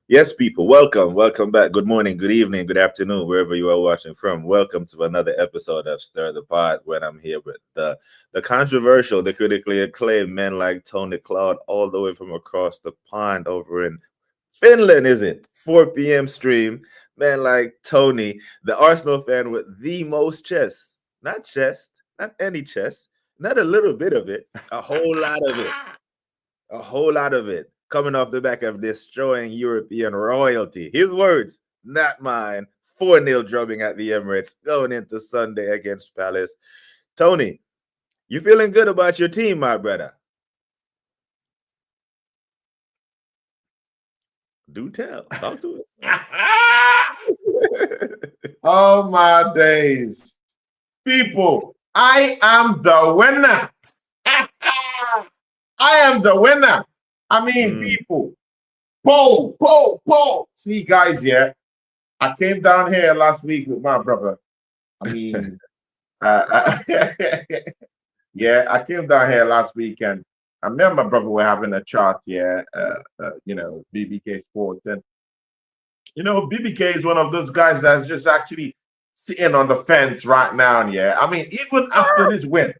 Yes, people, welcome back. Good morning, good evening, good afternoon, wherever you are watching from. Welcome to another episode of Stir the Pot. When I'm here with the controversial, the critically acclaimed men like Tony Cloud, all the way from across the pond over in Finland. Is it 4 p.m. stream? Men like Tony, the Arsenal fan with the most chest, not any chest, not a little bit of it, a whole lot of it. A whole lot of it coming off the back of destroying European royalty. His words, not mine. 4-0 drubbing at the Emirates going into Sunday against Palace. Tony, you feeling good about your team, my brother? Do tell. Talk to it. Oh my days. People, I am the winner. I am the winner. I mean, people, Paul. See, guys, yeah, I came down here last week with my brother. I mean, yeah, I came down here last week and me and my brother were having a chat, yeah, BBK Sports. And, BBK is one of those guys that's just actually sitting on the fence right now, yeah. I mean, even after this win,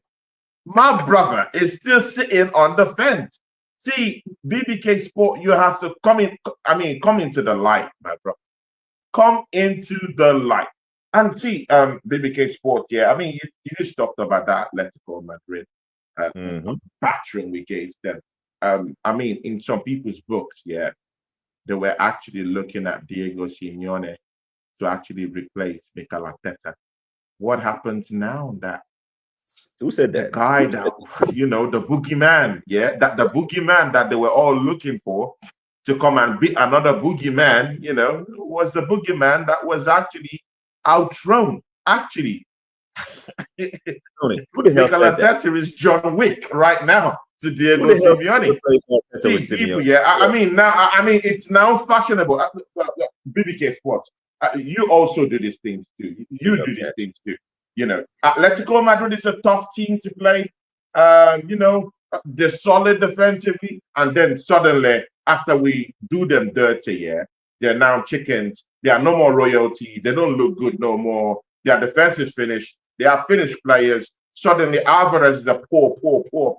my brother is still sitting on the fence. See, BBK Sport, you have to come in. I mean, come into the light, my brother. Come into the light. And see, BBK Sport, yeah. I mean, you just talked about that Atletico Madrid battering we gave them. I mean, in some people's books, yeah, they were actually looking at Diego Simeone to actually replace Mikel Arteta. What happens now that Who said the that? guy that the boogeyman, yeah, that the boogeyman that they were all looking for to come and beat another boogeyman, was the boogeyman that was actually outthrown. Actually, Tony, who the hell Mikel said that? Arteta is John Wick right now to Who Diego the hell said Simeone. replace Arteta with See, people, Simeone? yeah. I mean, now, I mean, it's now fashionable. BBK Sports, you also do these things too. You do these things too. Atletico Madrid is a tough team to play. They're solid defensively, and then suddenly, after we do them dirty, yeah, they're now chickens. They are no more royalty. They don't look good no more. Their defense is finished. They are finished players. Suddenly, Alvarez is a poor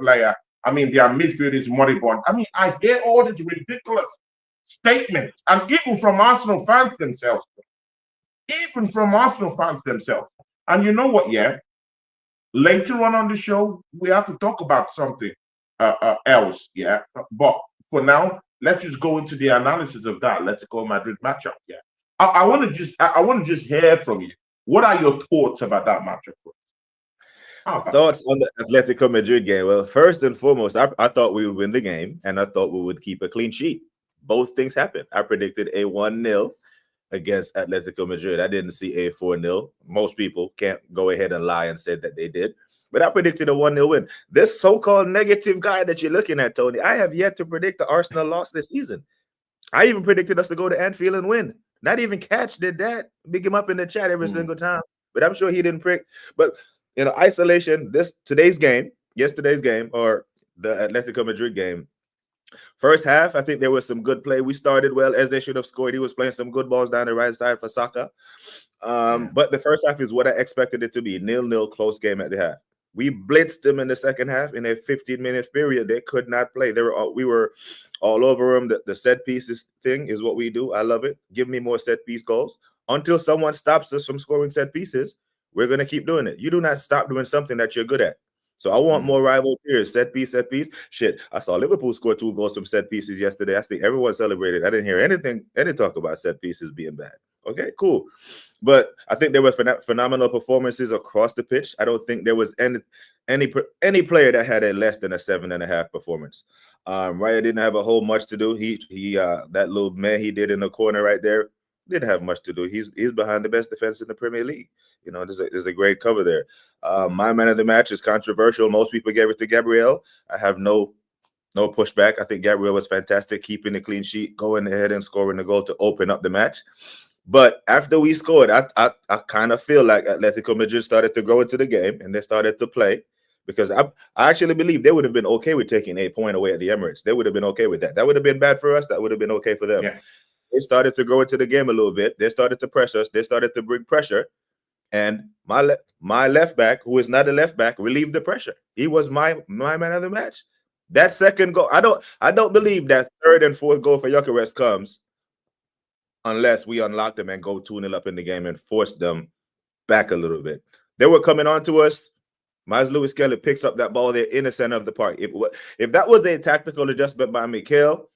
player. I mean, their midfield is moribund. I mean, I hear all these ridiculous statements, and even from Arsenal fans themselves. Even from Arsenal fans themselves. And you know what, yeah? Later on the show, we have to talk about something else, yeah? But for now, let's just go into the analysis of that Atletico Madrid matchup, yeah? I want to just hear from you. What are your thoughts about that matchup? Thoughts on the Atletico Madrid game? Well, first and foremost, I thought we would win the game, and I thought we would keep a clean sheet. Both things happened. I predicted a 1-0 against Atletico Madrid. I didn't see a 4-0. Most people can't go ahead and lie and say that they did. But I predicted a 1-0 win. This so-called negative guy that you're looking at, Tony, I have yet to predict the Arsenal loss this season. I even predicted us to go to Anfield and win. Not even Catch did that. Big him up in the chat every single time. But I'm sure he didn't prick. But isolation, yesterday's game, or the Atletico Madrid game. First half, I think there was some good play. We started well, as they should have scored. He was playing some good balls down the right side for Saka. But the first half is what I expected it to be. 0-0, close game at the half. We blitzed them in the second half in a 15-minute period. They could not play. We were all over them. The set pieces thing is what we do. I love it. Give me more set piece goals. Until someone stops us from scoring set pieces, we're going to keep doing it. You do not stop doing something that you're good at. So I want more rival peers. Set piece. Shit, I saw Liverpool score 2 goals from set pieces yesterday. I think everyone celebrated. I didn't hear any talk about set pieces being bad. Okay, cool. But I think there were phenomenal performances across the pitch. I don't think there was any player that had a less than a 7.5 performance. Raya didn't have a whole much to do. He that little man he did in the corner right there didn't have much to do. He's behind the best defense in the Premier League. There's a great cover there. My man of the match is controversial. Most people gave it to Gabriel. I have no pushback. I think Gabriel was fantastic, keeping the clean sheet, going ahead and scoring the goal to open up the match. But after we scored, I kind of feel like Atletico Madrid started to go into the game and they started to play, because I actually believe they would have been okay with taking a point away at the Emirates. They would have been okay with that. That would have been bad for us. That would have been okay for them. Yeah. they started to go into the game a little bit. They started to press us. They started to bring pressure. And my left back, who is not a left back, relieved the pressure. He was my man of the match. That second goal, I don't believe that third and fourth goal for Gyökeres comes unless we unlock them and go 2-0 up in the game and force them back a little bit. They were coming on to us. Miles Lewis Kelly picks up that ball there in the center of the park. If that was a tactical adjustment by Mikel,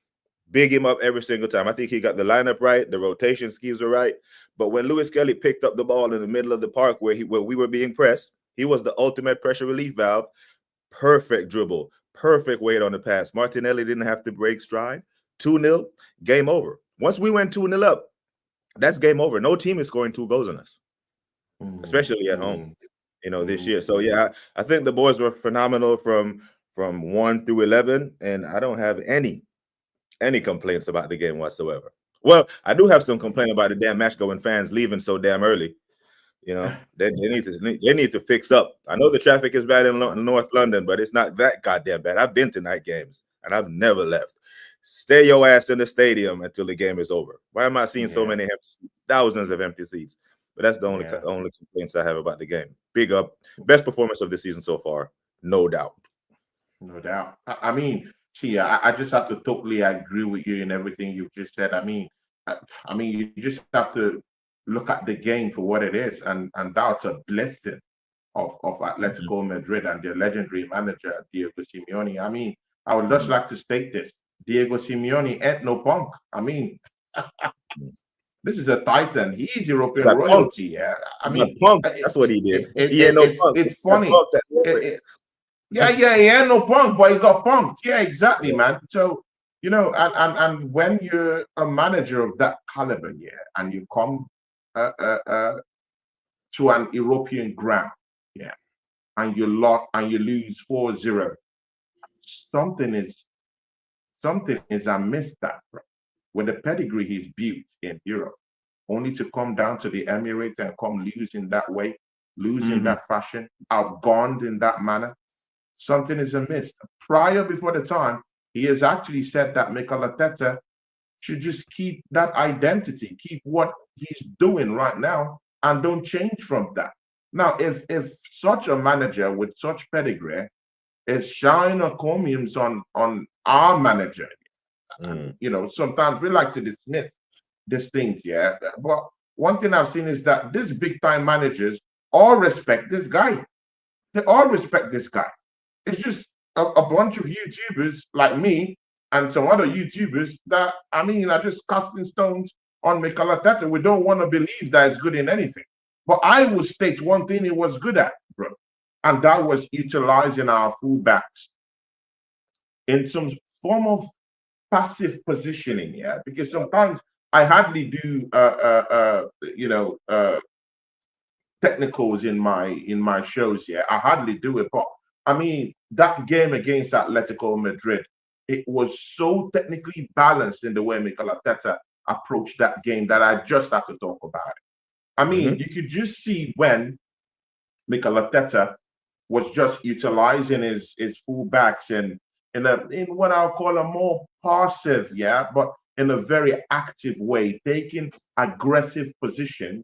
big him up every single time. I think he got the lineup right, the rotation schemes were right. But when Lewis Kelly picked up the ball in the middle of the park where we were being pressed, he was the ultimate pressure relief valve. Perfect dribble, perfect weight on the pass. Martinelli didn't have to break stride. 2-0, game over. Once we went 2-0 up, that's game over. No team is scoring 2 goals on us, especially at home, this year. So, yeah, I think the boys were phenomenal from 1 through 11, and I don't have any complaints about the game whatsoever. Well, I do have some complaint about the damn match going fans leaving so damn early. They need to fix up. I know the traffic is bad in North London, but it's not that goddamn bad. I've been to night games and I've never left. Stay your ass in the stadium until the game is over. Why am I seeing so many empty seats? Thousands of empty seats? But that's the only complaints I have about the game. Big up, best performance of the season so far, no doubt. No doubt. I mean, see, I just have to totally agree with you in everything you've just said. I mean, you just have to look at the game for what it is, and that's a blessing of Atletico Madrid and their legendary manager Diego Simeone. I mean, I would just like to state this: Diego Simeone ain't no punk. I mean, this is a titan. He's European royalty. Yeah, I mean, punk. That's what he did. He ain't no punk. It's funny. Yeah, he ain't no punk, but he got punked. Yeah, exactly, man. So, and when you're a manager of that caliber, and you come to an European ground, and you lose 4-0, something is amiss that, bro. With the pedigree he's built in Europe, only to come down to the Emirates and come losing that way, losing that fashion, outgunned in that manner. Something is amiss. Before the time, he has actually said that Mikel Arteta should just keep that identity, keep what he's doing right now, and don't change from that. Now, if such a manager with such pedigree is shining encomiums on our manager, sometimes we like to dismiss these things, But one thing I've seen is that these big time managers all respect this guy. They all respect this guy. It's just a bunch of YouTubers like me and some other YouTubers that, are just casting stones on Mikel Arteta. We don't want to believe that it's good in anything. But I will state one thing he was good at, bro. And that was utilizing our fullbacks in some form of passive positioning, because sometimes I hardly do technicals in my shows, I hardly do it, but that game against Atletico Madrid, it was so technically balanced in the way Mikel Arteta approached that game that I just have to talk about it. You could just see when Mikel Arteta was just utilizing his fullbacks in what I'll call a more passive, but in a very active way, taking aggressive positions,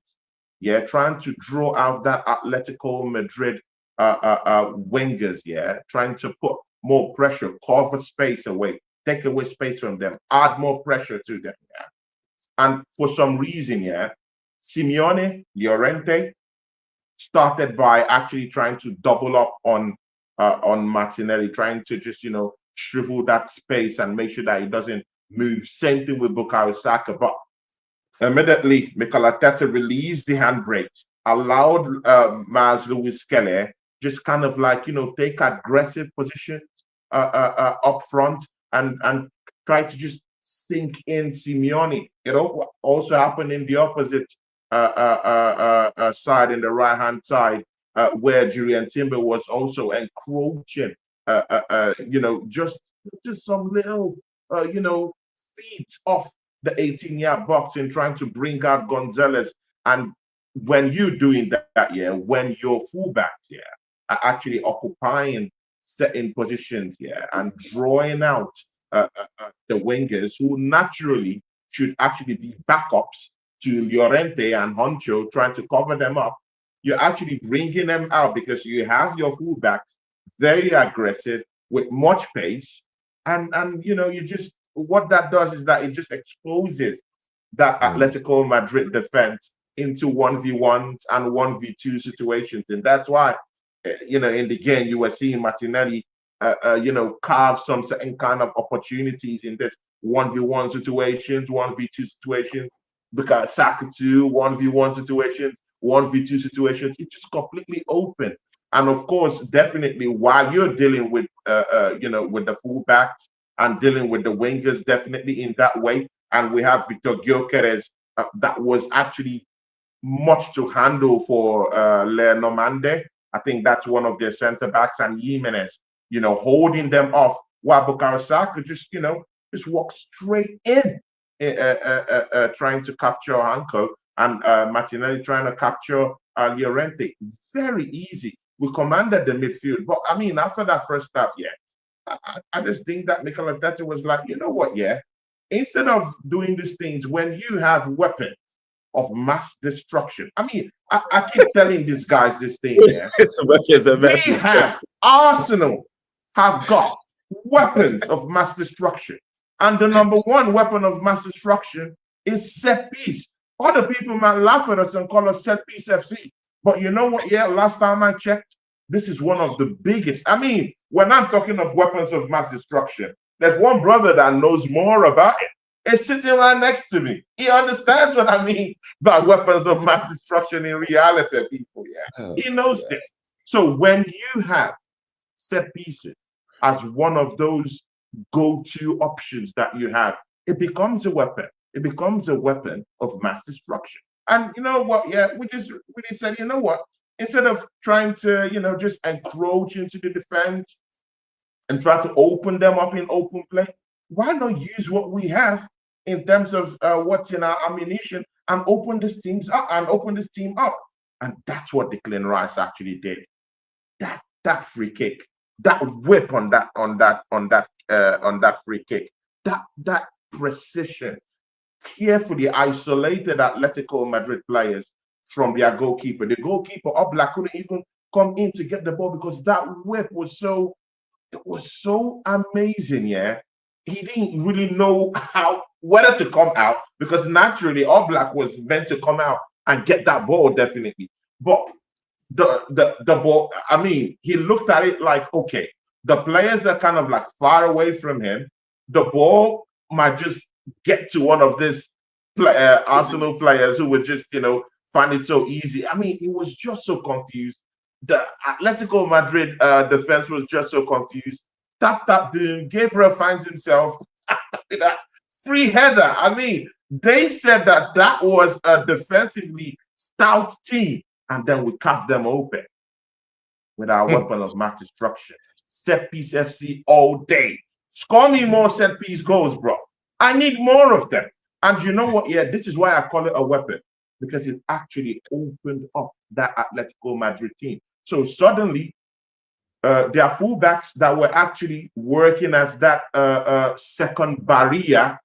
trying to draw out that Atletico Madrid wingers, trying to put more pressure, cover space away, take away space from them, add more pressure to them, And for some reason, Simeone, Llorente started by actually trying to double up on Martinelli, trying to just shrivel that space and make sure that he doesn't move. Same thing with Bukayo Saka, but immediately Mikel Arteta released the handbrakes, allowed Miles Lewis Kelly just kind of take aggressive positions up front and try to just sink in Simeone. What also happened in the opposite side, in the right hand side, where Julian Timber was also encroaching. Just some little feet off the 18-yard box and trying to bring out Gonzalez. And when you're doing that, when your fullbacks, are actually occupying certain positions, and drawing out the wingers who naturally should actually be backups to Llorente and Honcho trying to cover them up. You're actually bringing them out because you have your fullbacks very aggressive with much pace, and you just what that does is that it just exposes that Atletico Madrid defense into 1v1s and 1v2 situations, and that's why in the game you were seeing Martinelli carve some certain kind of opportunities in this 1v1 situations, 1v2 situations, because Saka 2 1v1 situations, 1v2 situations, it's just completely open. And of course, definitely while you're dealing with with the fullbacks and dealing with the wingers, definitely in that way. And we have Victor Gyökeres that was actually much to handle for Lenormand. I think that's one of their centre backs, and Jimenez, holding them off while Bukayo Saka just walked straight in, trying to capture Hanko, and Martinelli trying to capture Llorente. Very easy. We commanded the midfield. But I mean, after that first half, I just think that Mikel Arteta was like, you know what, instead of doing these things when you have weapons of mass destruction. I mean, I keep telling these guys this thing, we have Arsenal have got weapons of mass destruction. And the number one weapon of mass destruction is set piece. Other people might laugh at us and call us set piece FC. But you know what? Last time I checked, this is one of the biggest. I mean, when I'm talking of weapons of mass destruction, there's one brother that knows more about it. It's sitting right next to me. He understands what I mean by weapons of mass destruction in reality, people. He knows this. So when you have set pieces as one of those go-to options that you have, it becomes a weapon. It becomes a weapon of mass destruction. And you know what? We just really said, you know what? Instead of trying to, just encroach into the defense and try to open them up in open play, why not use what we have in terms of what's in our ammunition and open this team up? And that's what Declan Rice actually did. That free kick, that whip on that free kick, that precision, carefully isolated Atletico Madrid players from their goalkeeper. The goalkeeper, Oblak, couldn't even come in to get the ball because that whip was so amazing. He didn't really know whether to come out, because naturally Oblak was meant to come out and get that ball definitely. But the ball, I mean, he looked at it like, okay, the players are kind of like far away from him. The ball might just get to one of these Arsenal players who would just, find it so easy. I mean, he was just so confused. The Atletico Madrid defense was just so confused. Tap, boom. Gabriel finds himself with that free header. I mean, they said that was a defensively stout team, and then we cut them open with our weapon of mass destruction. Set piece FC all day. Score me more set piece goals, bro. I need more of them. And you know what? This is why I call it a weapon, because it actually opened up that Atletico Madrid team. So suddenly, their fullbacks that were actually working as that second barrier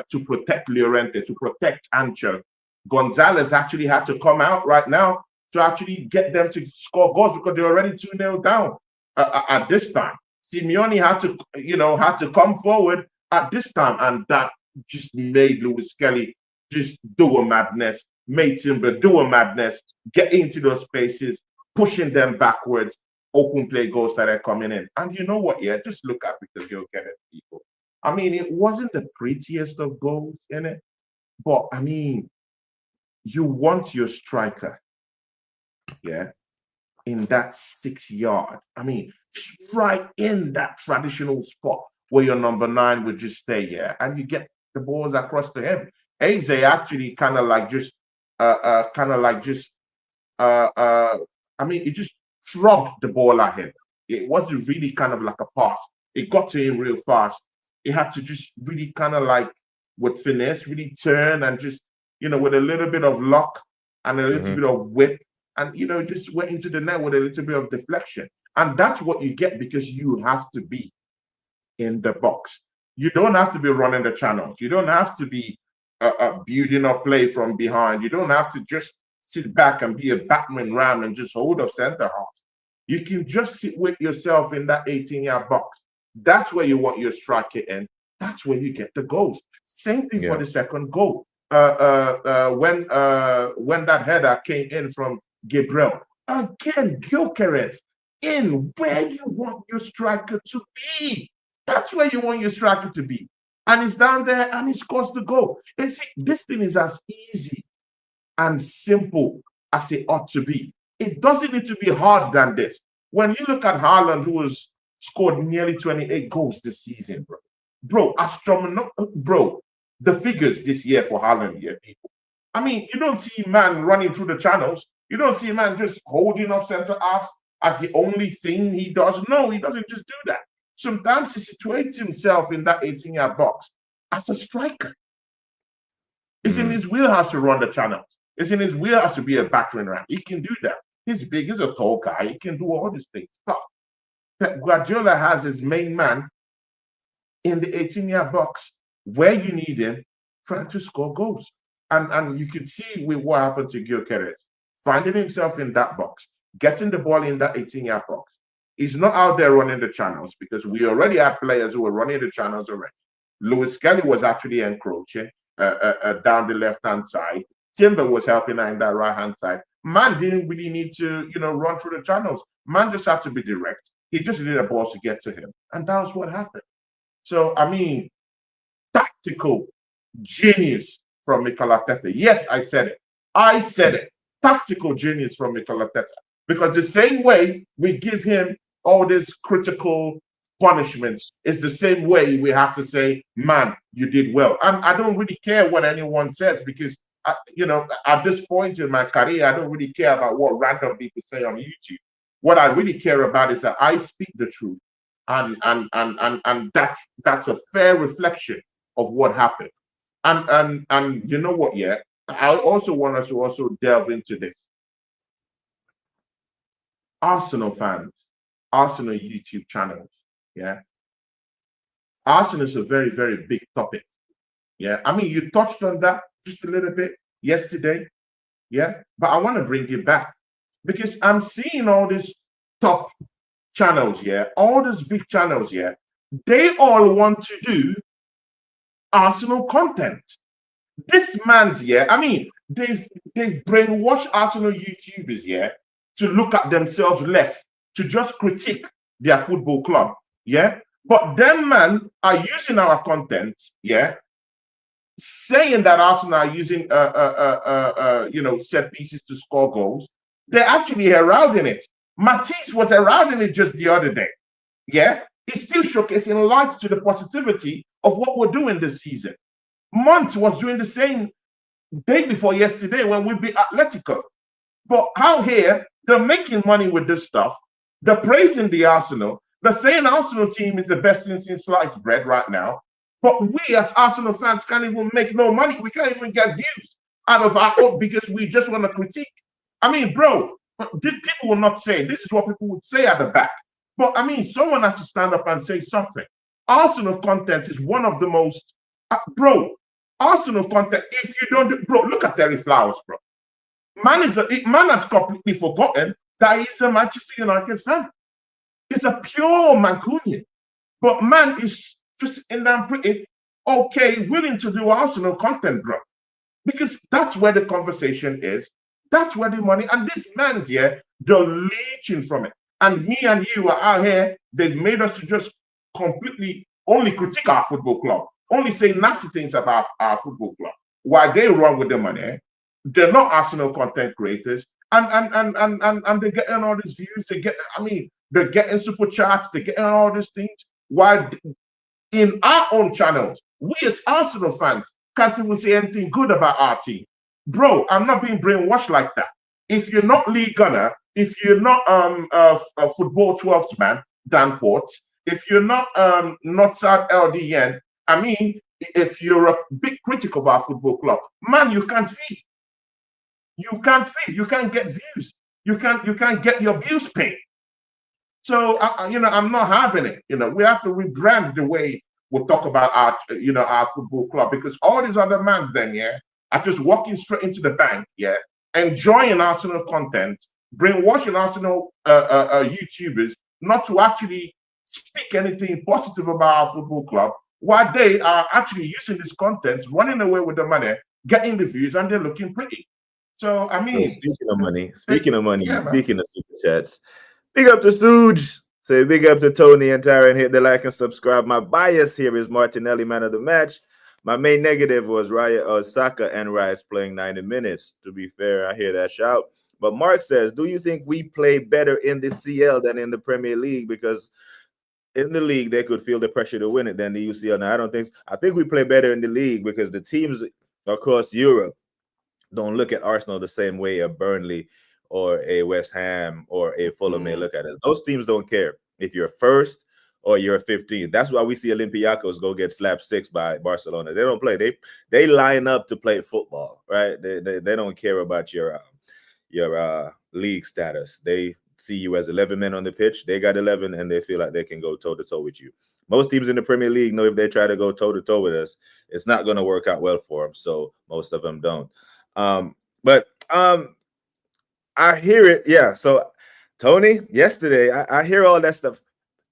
to protect Llorente, to protect Ancho. Gonzalez actually had to come out right now to actually get them to score goals because they're already 2-0 down at this time. Simeone had to come forward at this time, and that just made Lewis Kelly just do a madness, made Timber do a madness, get into those spaces, pushing them backwards, open play goals that are coming in. And you know what? Just look at Victor Gyökeres, people. I mean, it wasn't the prettiest of goals in it, but I mean, you want your striker, in that 6 yard. I mean, just right in that traditional spot where your number 9 would just stay, and you get the balls across to him. Eze actually kind of like just, I mean, it just dropped the ball at him. It wasn't really kind of like a pass. It got to him real fast. He had to just really kind of like with finesse, really turn and just, with a little bit of luck and a little bit of whip, and just went into the net with a little bit of deflection. And that's what you get because you have to be in the box. You don't have to be running the channels. You don't have to be building up play from behind. You don't have to just sit back and be a Batman ram and just hold off center half. You can just sit with yourself in that 18-yard box. That's where you want your striker in. That's where you get the goals. Same thing for the second goal. When that header came in from Gabriel, again, Gyökeres in where you want your striker to be. That's where you want your striker to be. And he's down there and he scores the goal. And see, this thing is as easy and simple as it ought to be. It doesn't need to be harder than this. When you look at Haaland, who has scored nearly 28 goals this season, bro, the figures this year for Haaland here, people. I mean, you don't see man running through the channels. You don't see man just holding off center half as the only thing he does. No, he doesn't just do that. Sometimes he situates himself in that 18-yard box as a striker. It's in his wheelhouse to run the channels. It's in his wheelhouse to be a battering ram. He can do that. He's big, he's a tall guy. He can do all these things. But Pep Guardiola has his main man in the 18-yard box where you need him trying to score goals. And you could see with what happened to Gyökeres, finding himself in that box, getting the ball in that 18-yard box. He's not out there running the channels because we already had players who were running the channels already. Lewis Kelly was actually encroaching down the left-hand side. Timber was helping out in that right-hand side. Man didn't really need to, run through the channels. Man just had to be direct. He just needed a ball to get to him. And that was what happened. So, I mean, tactical genius from Mikel Arteta. Yes, I said it. I said it. Tactical genius from Mikel Arteta. Because the same way we give him all these critical punishments is the same way we have to say, man, you did well. And I don't really care what anyone says because, at this point in my career, I don't really care about what random people say on YouTube. What I really care about is that I speak the truth. And that's a fair reflection of what happened. And you know what, yeah? I also want us to also delve into this. Arsenal fans, Arsenal YouTube channels, yeah. Arsenal is a very, very big topic. Yeah. I mean, you touched on that just a little bit yesterday. Yeah. But I want to bring it back because I'm seeing all these top channels, yeah, all these big channels, yeah, they all want to do Arsenal content. This man's, yeah, I mean, they've brainwashed Arsenal YouTubers, yeah, to look at themselves less, to just critique their football club, yeah. But them man are using our content, yeah, saying that Arsenal are using set pieces to score goals. They're actually heralding it. Matisse was heralding it just the other day, yeah. He's still showcasing light to the positivity of what we're doing this season. Mont was doing the same day before yesterday when we beat Atleticò. But out here, they're making money with this stuff. They're praising the Arsenal. They're saying Arsenal team is the best thing since sliced bread right now. But we as Arsenal fans can't even make no money. We can't even get views out of our own because we just want to critique. I mean, bro, people will not say, this is what people would say at the back. But I mean, someone has to stand up and say something. Arsenal content is one of the most, Arsenal content, if you don't, look at Terry Flowers, bro. Man has completely forgotten that he's a Manchester United fan. He's a pure Mancunian. But man is just in that pretty okay, willing to do Arsenal content, bro. Because that's where the conversation is. That's where the money, and this man's here, they're leeching from it. And me and you are out here, they've made us to just completely only critique our football club, only say nasty things about our football club. While they run with the money, they're not Arsenal content creators, and they're getting all these views. They're getting super chats, they're getting all these things. While in our own channels, we as Arsenal fans can't even say anything good about our team. Bro, I'm not being brainwashed like that. If you're not Lee Gunner, if you're not a football 12th man, Dan Ports, if you're not Northside LDN, I mean, if you're a big critic of our football club, man, you can't feed. You can't feed. You can't get views. You can't get your bills paid. So I'm not having it. We have to rebrand the way will talk about our football club, because all these other mans then, yeah, are just walking straight into the bank, yeah, enjoying Arsenal content, brainwashing Arsenal YouTubers not to actually speak anything positive about our football club, while they are actually using this content, running away with the money, getting the views, and they're looking pretty. So I mean, speaking of money, yeah, speaking of super chats, big up to Stooge. Say big up to Tony and Tyron. Hit the like and subscribe. My bias here is Martinelli, man of the match. My main negative was Saka and Rice playing 90 minutes. To be fair, I hear that shout. But Mark says, do you think we play better in the CL than in the Premier League? Because in the league, they could feel the pressure to win it than the UCL. Now, I don't think so. I think we play better in the league because the teams across Europe don't look at Arsenal the same way a Burnley or a West Ham or a Fulham may look at it. Those teams don't care if you're first or you're 15th. That's why we see Olympiacos go get slapped 6 by Barcelona. They don't play. They line up to play football, right? They don't care about your league status. They see you as 11 men on the pitch. They got 11, and they feel like they can go toe-to-toe with you. Most teams in the Premier League know if they try to go toe-to-toe with us, it's not going to work out well for them. So most of them don't. But I hear it. Yeah. So Tony, yesterday, I hear all that stuff.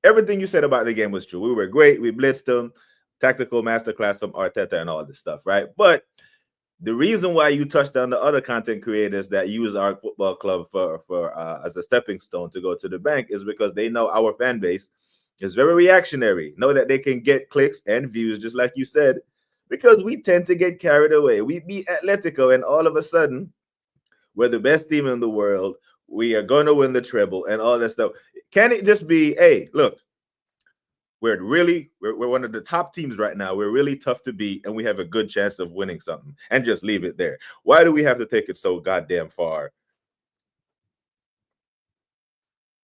Everything you said about the game was true. We were great. We blitzed them. Tactical masterclass from Arteta and all this stuff, right? But the reason why you touched on the other content creators that use our football club for as a stepping stone to go to the bank is because they know our fan base is very reactionary. Know that they can get clicks and views, just like you said, because we tend to get carried away. We beat Atletico, and all of a sudden, we're the best team in the world. We are going to win the treble and all that stuff. Can it just be, hey, look, we're one of the top teams right now. We're really tough to beat, and we have a good chance of winning something, and just leave it there? Why do we have to take it so goddamn far?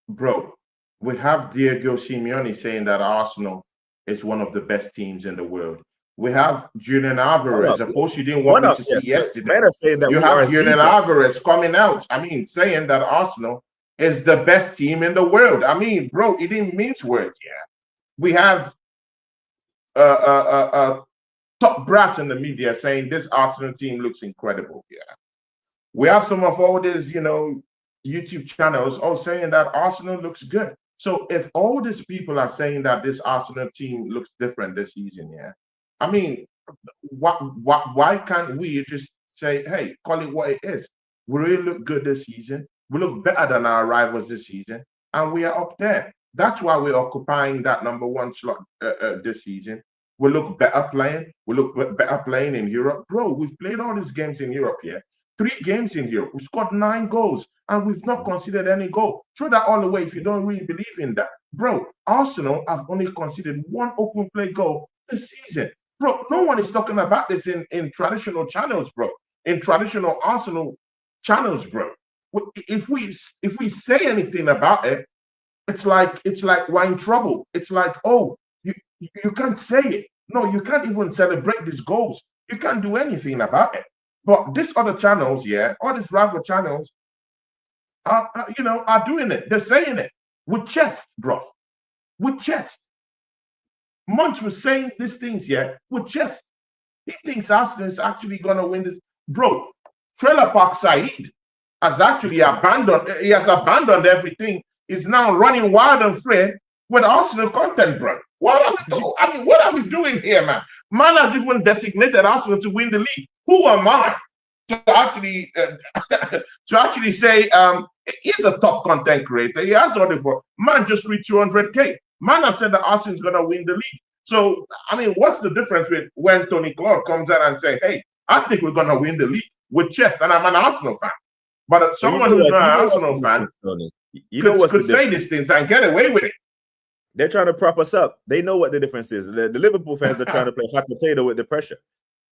Bro, we have Diego Simeone saying that Arsenal is one of the best teams in the world. We have Julian Alvarez. Of course, you didn't want me to see yesterday. Men are saying that you have Julian Alvarez coming out. I mean, saying that Arsenal is the best team in the world. I mean, bro, it didn't mince words. Yeah, we have top brass in the media saying this Arsenal team looks incredible. Yeah, we have some of all these, YouTube channels all saying that Arsenal looks good. So if all these people are saying that this Arsenal team looks different this season, yeah, I mean, why can't we just say, hey, call it what it is? We really look good this season. We look better than our rivals this season, and we are up there. That's why we're occupying that number 1 slot this season. We look better playing. We look better playing in Europe. Bro, we've played all these games in Europe, yeah? 3 games in Europe. We scored 9 goals, and we've not considered any goal. Throw that all away if you don't really believe in that. Bro, Arsenal have only considered 1 open play goal this season. Bro, no one is talking about this in traditional channels, bro. In traditional Arsenal channels, bro. If we say anything about it, it's like we're in trouble. It's like, oh, you can't say it. No, you can't even celebrate these goals. You can't do anything about it. But these other channels, yeah, all these rival channels are doing it. They're saying it with chest, bro. With chest. Munch was saying these things, yeah, with chest. He thinks Arsenal is actually going to win this. Bro, Trailer Park Saeed has actually abandoned everything. He's now running wild and free with Arsenal content, bro. What are we doing here, man? Man has even designated Arsenal to win the league. Who am I to actually say he's a top content creator? He has ordered for man just reached 200K. Man has said that Arsenal is gonna win the league. So I mean, what's the difference with when Tony Claude comes out and say, "Hey, I think we're gonna win the league with chest," and I'm an Arsenal fan. But someone who's not an Arsenal fan could say these things and get away with it. They're trying to prop us up. They know what the difference is. The Liverpool fans are trying to play hot potato with the pressure.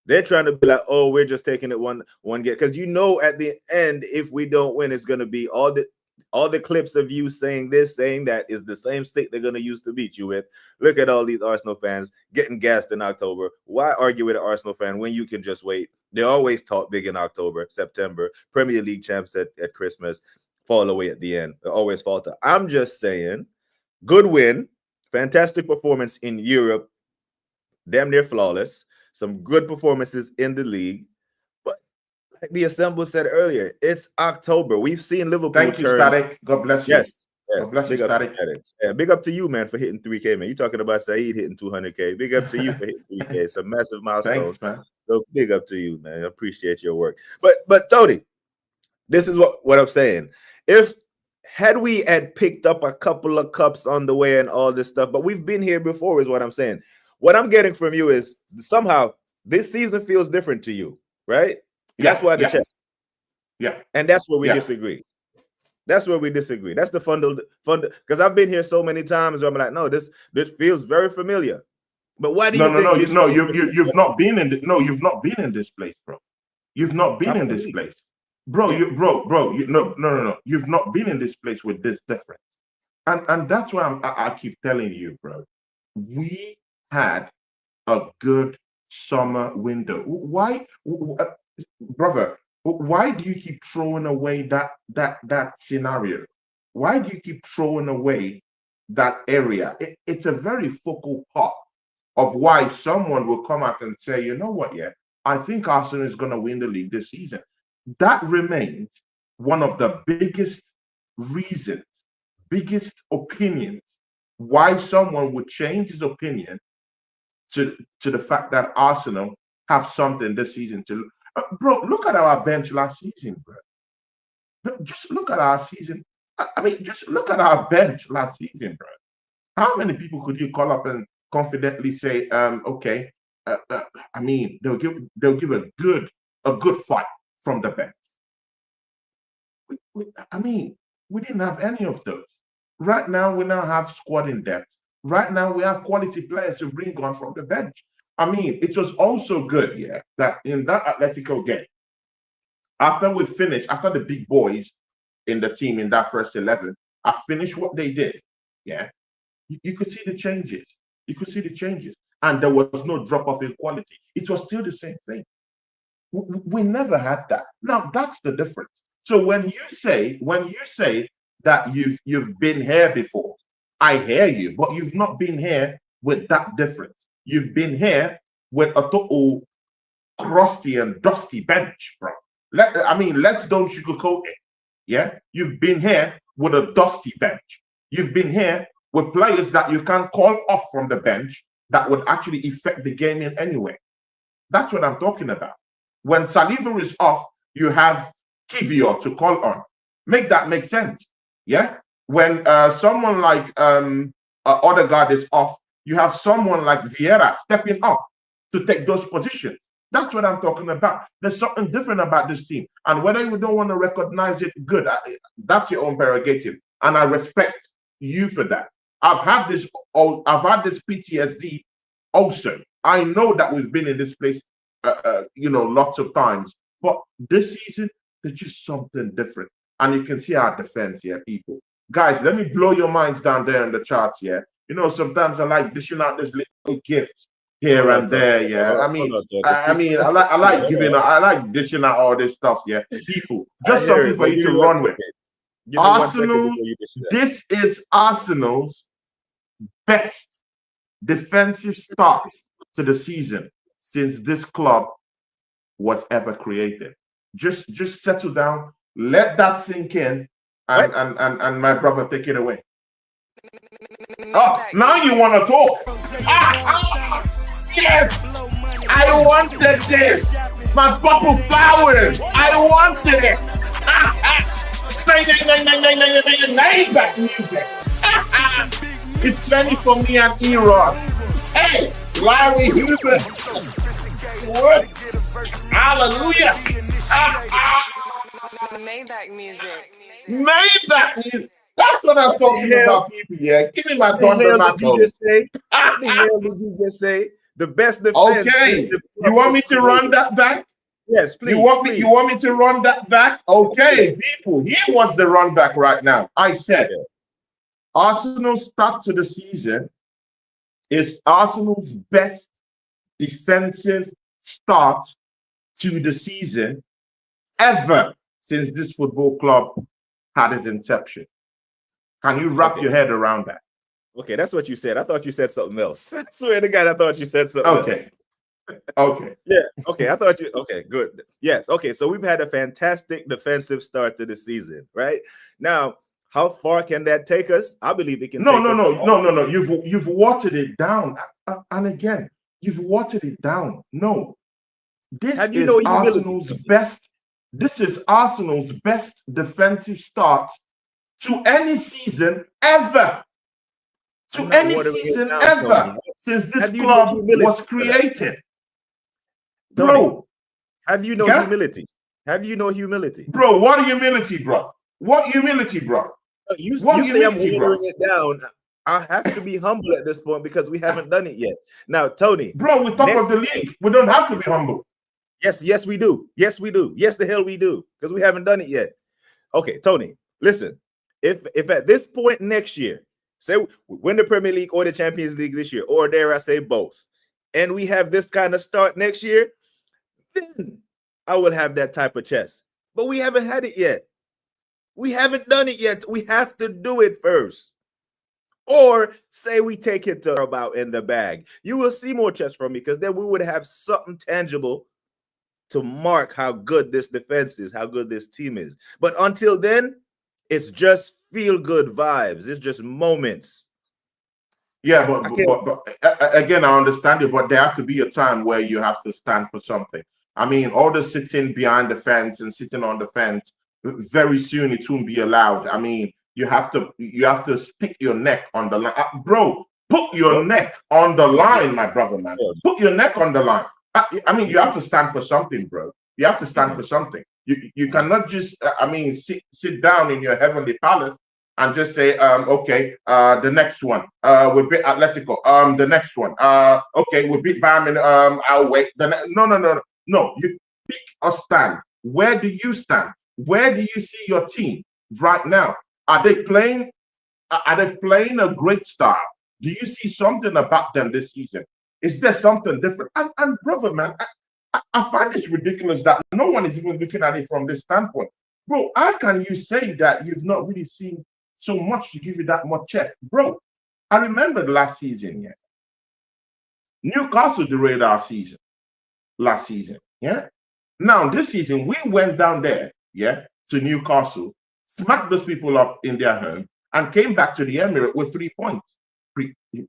They're trying to be like, oh, we're just taking it one game. Because at the end, if we don't win, it's going to be all the clips of you saying this, saying that is the same stick they're going to use to beat you with. Look at all these Arsenal fans getting gassed in October. Why argue with an Arsenal fan when you can just wait? They always talk big in October, September, Premier League champs at Christmas, fall away at the end. They always falter. I'm just saying, good win, fantastic performance in Europe. damn near flawless, some good performances in the league. But like the Assemble said earlier, it's October. We've seen Liverpool Thank you, turn. Static. God bless you. Yes. God bless you, Big up to Static. Static. Yeah, big up to you, man, for hitting 3K, man. You talking about Saeed hitting 200K. Big up to you for hitting 3K. It's a massive milestone. Thanks, man. So big up to you, man. I appreciate your work. But Tony, this is what I'm saying. Had we had picked up a couple of cups on the way and all this stuff, but we've been here before, is what I'm saying. What I'm getting from you is somehow this season feels different to you, right? Yeah, that's why the check. Yeah. And that's where we disagree. That's where we disagree. That's the fun because I've been here so many times where I'm like, no, this feels very familiar. But why do you think you've not been in you've not been in this place, bro. You've not been in this place. Bro, you've not been in this place with this difference. And that's why I keep telling you, bro. We had a good summer window. Why, brother? Why do you keep throwing away that scenario? Why do you keep throwing away that area? It's a very focal part of why someone will come out and say, you know what, yeah, I think Arsenal is going to win the league this season. That remains one of the biggest reasons, biggest opinions why someone would change his opinion to the fact that Arsenal have something this season to bro, look at our bench last season, bro. Just look at our season. I mean, just look at our bench last season, bro. How many people could you call up and confidently say, okay, I mean, they'll give a good fight from the bench. I mean, we didn't have any of those. Right now, we now have squad in depth. Right now, we have quality players to bring on from the bench. I mean, it was also good, yeah, that in that Atletico game, after the big boys in the team in that first 11, I finished what they did, yeah, you could see the changes. You could see the changes. And there was no drop-off in quality. It was still the same thing. We never had that. Now, that's the difference. So when you say that you've been here before, I hear you, but you've not been here with that difference. You've been here with a total crusty and dusty bench, bro. Let's don't sugarcoat it. Yeah, you've been here with a dusty bench. You've been here with players that you can't call off from the bench that would actually affect the game in any way. That's what I'm talking about. When Saliba is off, you have Kivior to call on. Make that make sense. Yeah. When someone like Odegaard is off, you have someone like Vieira stepping up to take those positions. That's what I'm talking about. There's something different about this team. And whether you don't want to recognize it, good. That's your own prerogative. And I respect you for that. I've had this PTSD also. I know that we've been in this place, lots of times. But this season, there's just something different. And you can see our defense here, people. Guys, let me blow your minds down there in the charts here. You know, sometimes I like dishing out these little gifts here and there. Yeah, I like giving out. I like dishing out all this stuff. Yeah, people, just something for you to run with. Arsenal. This is Arsenal's best defensive start to the season since this club was ever created. Just settle down, let that sink in, and my brother, take it away. Oh, now you want to talk? Yes, I wanted this. My purple flowers. I wanted it. Name that music. It's plenty for me and Eros. Hey, Larry Hoover. What? Hallelujah. Maybach music. Maybach music. That's what I'm talking about, people. Yeah, give me my thunder. What the hell did you just say? What the hell did you just say? The best defense. Okay, you want me to run that back? Yes, please. You want me to run that back? Okay, people. He wants the run back right now. I said, Arsenal's start to the season is Arsenal's best defensive start to the season ever since this football club had its inception. Can you wrap your head around that? Okay, that's what you said. I thought you said something else. I swear to God, I thought you said something else. Okay. Yeah. Okay. I thought you. Okay. Good. Yes. Okay. So we've had a fantastic defensive start to the season, right? Now, how far can that take us? I believe it can No, take no, us. no, no, no, no. You've watered it down, and again, you've watered it down. No, this Have you is no humility? Arsenal's best. This is Arsenal's best defensive start to any season ever. To I'm not any watering it season down, ever Tony. since this Have you no club humility was for that, created, Tony? bro. Have you no Yeah, humility? Have you no humility? bro. What humility, bro? What humility, bro? You What say I'm humility, bro? watering it down. I have to be humble at this point because we haven't done it yet. Now, Tony, Bro, we top of next the game. league. We don't have to be humble. Yes, we do. Yes, we do. Yes, the hell we do, because we haven't done it yet. Okay, Tony, listen. If at this point next year, say we win the Premier League or the Champions League this year, or dare I say both, and we have this kind of start next year, then I will have that type of chest. But we haven't had it yet. We haven't done it yet. We have to do it first. Or say we take it to about in the bag. You will see more chess from me because then we would have something tangible to mark how good this defense is, how good this team is. But until then, it's just feel good vibes. It's just moments. Yeah, but again, I understand it, but there has to be a time where you have to stand for something. I mean, all the sitting behind the fence and sitting on the fence, very soon it won't be allowed. I mean, you have to stick your neck on the line, bro. Put your neck on the line, my brother, man. Put your neck on the line. I mean, you have to stand for something, bro. You have to stand for something. You cannot just, I mean, sit down in your heavenly palace and just say, okay, the next one, we beat Atletico. The next one, okay, we beat Bayern. I'll wait. No. You pick a stand. Where do you stand? Where do you see your team right now? Are they playing? Are they playing a great style? Do you see something about them this season? Is there something different? And brother, man, I find it ridiculous that no one is even looking at it from this standpoint. Bro, how can you say that you've not really seen so much to give you that much chest? Bro, I remember the last season, yeah. Newcastle derailed our season last season, yeah. Now, this season, we went down there, yeah, to Newcastle, smacked those people up in their home, and came back to the Emirates with 3 points,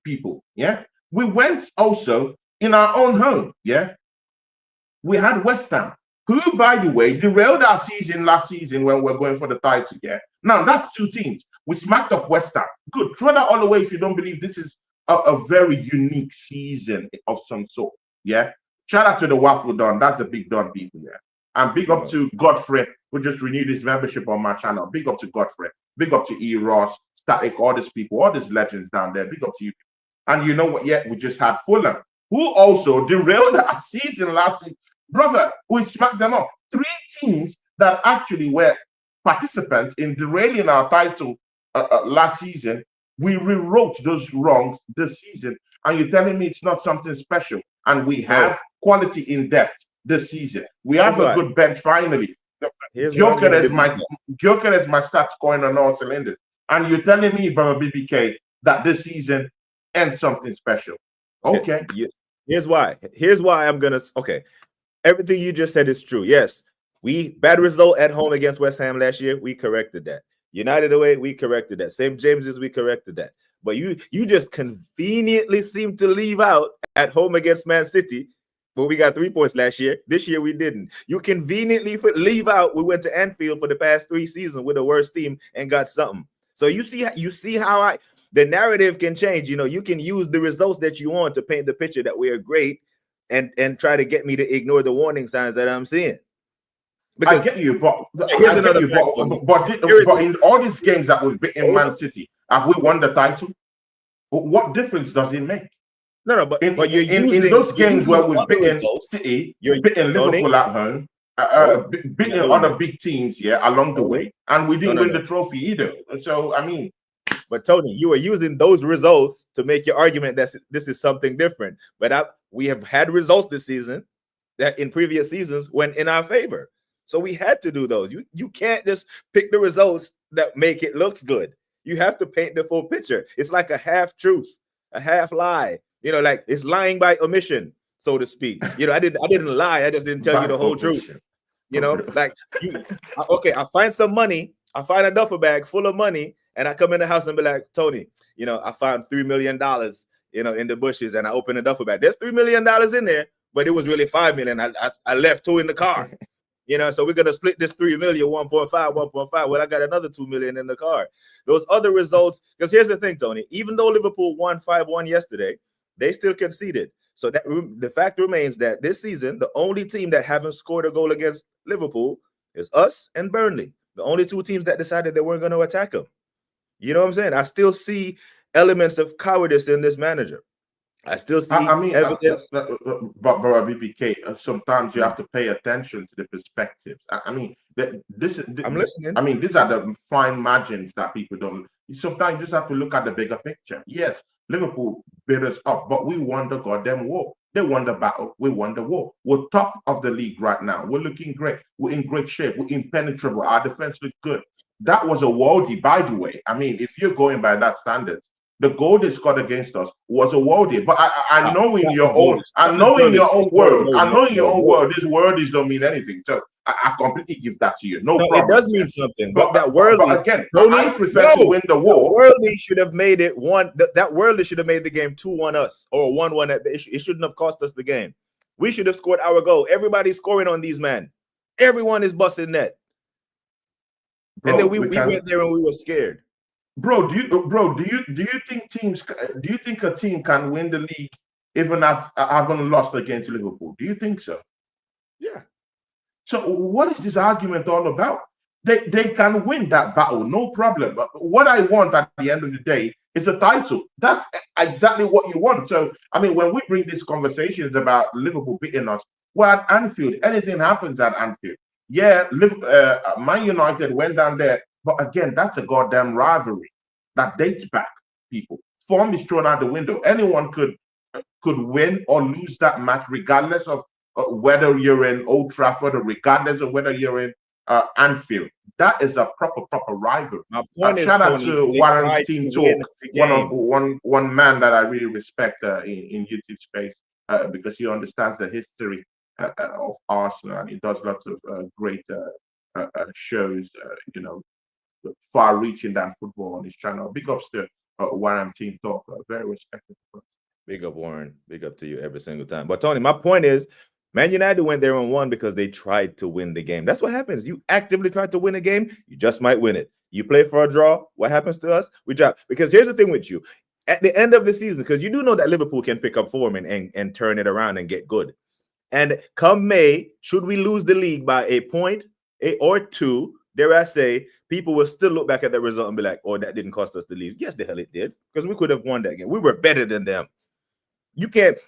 people, yeah. We went also in our own home, yeah. We had West Ham, who, by the way, derailed our season last season when we're going for the title, yeah. Now, that's 2 teams. We smacked up West Ham. Good. Throw that all away if you don't believe this is a very unique season of some sort, yeah. Shout out to the Waffle Don. That's a big Don people, yeah. And big up to Godfrey, who just renewed his membership on my channel. Big up to Godfrey. Big up to E. Ross, Static, all these people, all these legends down there. Big up to you. And you know what? Yeah, we just had Fulham, who also derailed our season last season. Brother, we smacked them up. 3 teams that actually were participants in derailing our title last season. We rewrote those wrongs this season. And you're telling me it's not something special. And we have quality in depth this season. We have a good bench finally. Gyökeres might start scoring on all cylinders. And you're telling me, brother BBK, that this season ends something special. Okay. Here's why. I'm gonna. Okay, everything you just said is true. Yes, bad result at home against West Ham last year. We corrected that. United away, we corrected that. St. James's, we corrected that. But you just conveniently seem to leave out at home against Man City, but we got 3 points last year. This year we didn't. You conveniently leave out. We went to Anfield for the past 3 seasons with the worst team and got something. So you see how the narrative can change. You know, you can use the results that you want to paint the picture that we are great and try to get me to ignore the warning signs that I'm seeing. Because I get you, but in all these games that we've beaten Man City, have we won the title? What difference does it make? No, but you're in those games where we've beaten City, you're beating Liverpool at home, beating other big teams, yeah, along the way, and we didn't win the trophy either. So I mean, but Tony, you are using those results to make your argument that this is something different. But we have had results this season that in previous seasons went in our favor. So we had to do those. You can't just pick the results that make it looks good. You have to paint the full picture. It's like a half truth, a half lie. Like it's lying by omission, so to speak. I didn't lie. I just didn't tell you the whole truth. Like I find some money. I find a duffel bag full of money, and I come in the house and be like, Tony, I found $3 million, in the bushes, and I open the duffel bag. There's $3 million in there, but it was really $5 million. I left 2 in the car. So we're gonna split this 3 million, 1.5, 1.5. Well, I got another 2 million in the car. Those other results, because here's the thing, Tony. Even though Liverpool won 5-1 yesterday, they still conceded. So that the fact remains that this season, the only team that haven't scored a goal against Liverpool is us and Burnley. The only 2 teams that decided they weren't going to attack them. You know what I'm saying? I still see elements of cowardice in this manager. I still see evidence. But BBK, sometimes you have to pay attention to the perspectives. I'm listening. These are the fine margins that people don't. Sometimes you just have to look at the bigger picture. Yes, Liverpool beat us up, but we won the goddamn war. They won the battle. We won the war. We're top of the league right now. We're looking great. We're in great shape. We're impenetrable. Our defense looks good. That was a worldie, by the way. If you're going by that standard, the goal they scored against us was a worldie. But I know in your own world, these worldies don't mean anything. So I completely give that to you. No problem. It does mean something. But that worldie, but again, I prefer to win the war. Worldie should have made it one. That worldie should have made the game 2-1 us or 1-1. It shouldn't have cost us the game. We should have scored our goal. Everybody's scoring on these men. Everyone is busting net. Bro, and then we went there and we were scared. Bro, do you think a team can win the league even having lost against Liverpool? Do you think so? Yeah. So what is this argument all about? They can win that battle, no problem. But what I want at the end of the day is a title. That's exactly what you want. So when we bring these conversations about Liverpool beating us, well, at Anfield, anything happens at Anfield. Yeah, Man United went down there. But again, that's a goddamn rivalry that dates back, people. Form is thrown out the window. Anyone could win or lose that match, regardless of whether you're in Old Trafford or regardless of whether you're in Anfield. That is a proper rivalry. Shout out to Warren's Team Talk, one man that I really respect in YouTube space because he understands the history of Arsenal, and he does lots of great shows, far-reaching than football on his channel. Big ups to Warren Team Talk. Very respected. Big up, Warren. Big up to you every single time. But Tony, my point is, Man United went there and won because they tried to win the game. That's what happens. You actively try to win a game, you just might win it. You play for a draw, what happens to us? We drop. Because here's the thing with you. At the end of the season, because you do know that Liverpool can pick up form and turn it around and get good. And come May, should we lose the league by a point or 2, dare I say, people will still look back at that result and be like, oh, that didn't cost us the league. Yes, the hell it did, because we could have won that game. We were better than them. You can't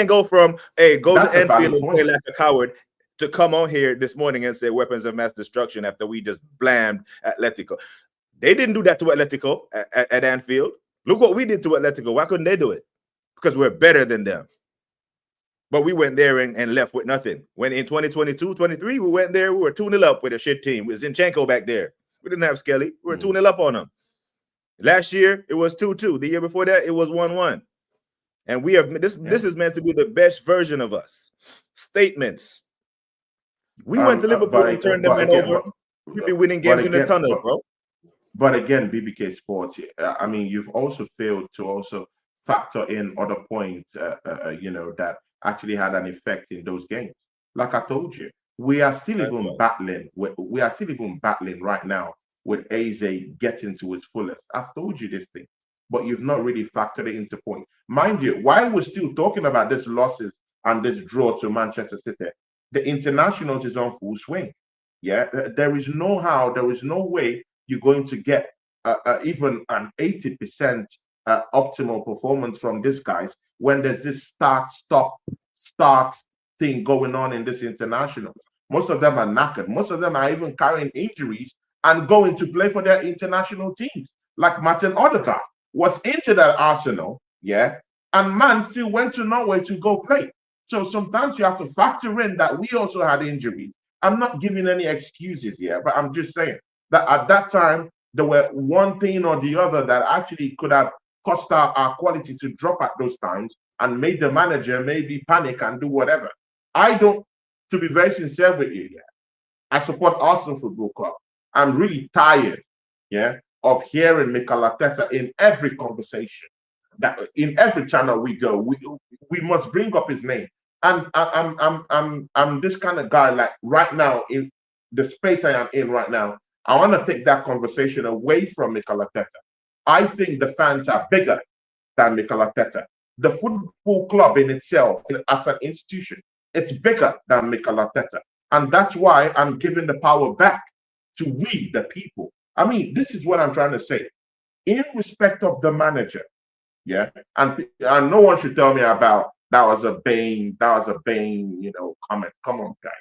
go from, hey, go to Anfield and play like a coward to come on here this morning and say weapons of mass destruction after we just blamed Atleticò. They didn't do that to Atleticò at Anfield. Look what we did to Atleticò. Why couldn't they do it? Because we're better than them. But we went there and left with nothing. When in 2022-23, we went there, we were 2-0 up with a shit team. With Zinchenko back there. We didn't have Skelly. We were 2-0 up on them. Last year, it was 2-2. The year before that, it was 1-1. And we have this is meant to be the best version of us. Statements. We went to Liverpool and turned them over. We'd be winning games in the tunnel, bro. But again, BBK Sports, you've also failed to also factor in other points, that actually had an effect in those games. Like I told you, we are still even battling right now with Eze getting to its fullest. I've told you this thing, but you've not really factored it into point. Mind you, while we're still talking about these losses and this draw to Manchester City, the internationals is on full swing. Yeah, there is no way you're going to get even an 80% optimal performance from these guys when there's this start thing going on in this international. Most of them are knackered. Most of them are even carrying injuries and going to play for their international teams. Like Martin Odegaard was injured at Arsenal, yeah, and man still went to Norway to go play. So sometimes you have to factor in that we also had injuries. I'm not giving any excuses here, but I'm just saying that at that time, there were one thing or the other that actually could have caused our quality to drop at those times and made the manager maybe panic and do whatever. I don't, to be very sincere with you, yeah, I support Arsenal Football Club. I'm really tired, yeah, of hearing Mikel Arteta in every conversation. That in every channel we go, we must bring up his name. And I'm this kind of guy. Like right now, in the space I am in right now, I want to take that conversation away from Mikel Arteta. I think the fans are bigger than Mikel Arteta. The football club in itself, as an institution, it's bigger than Mikel Arteta. And that's why I'm giving the power back to we, the people. I mean, this is what I'm trying to say. In respect of the manager, yeah, and no one should tell me about that was a Bane, comment. Come on, guys.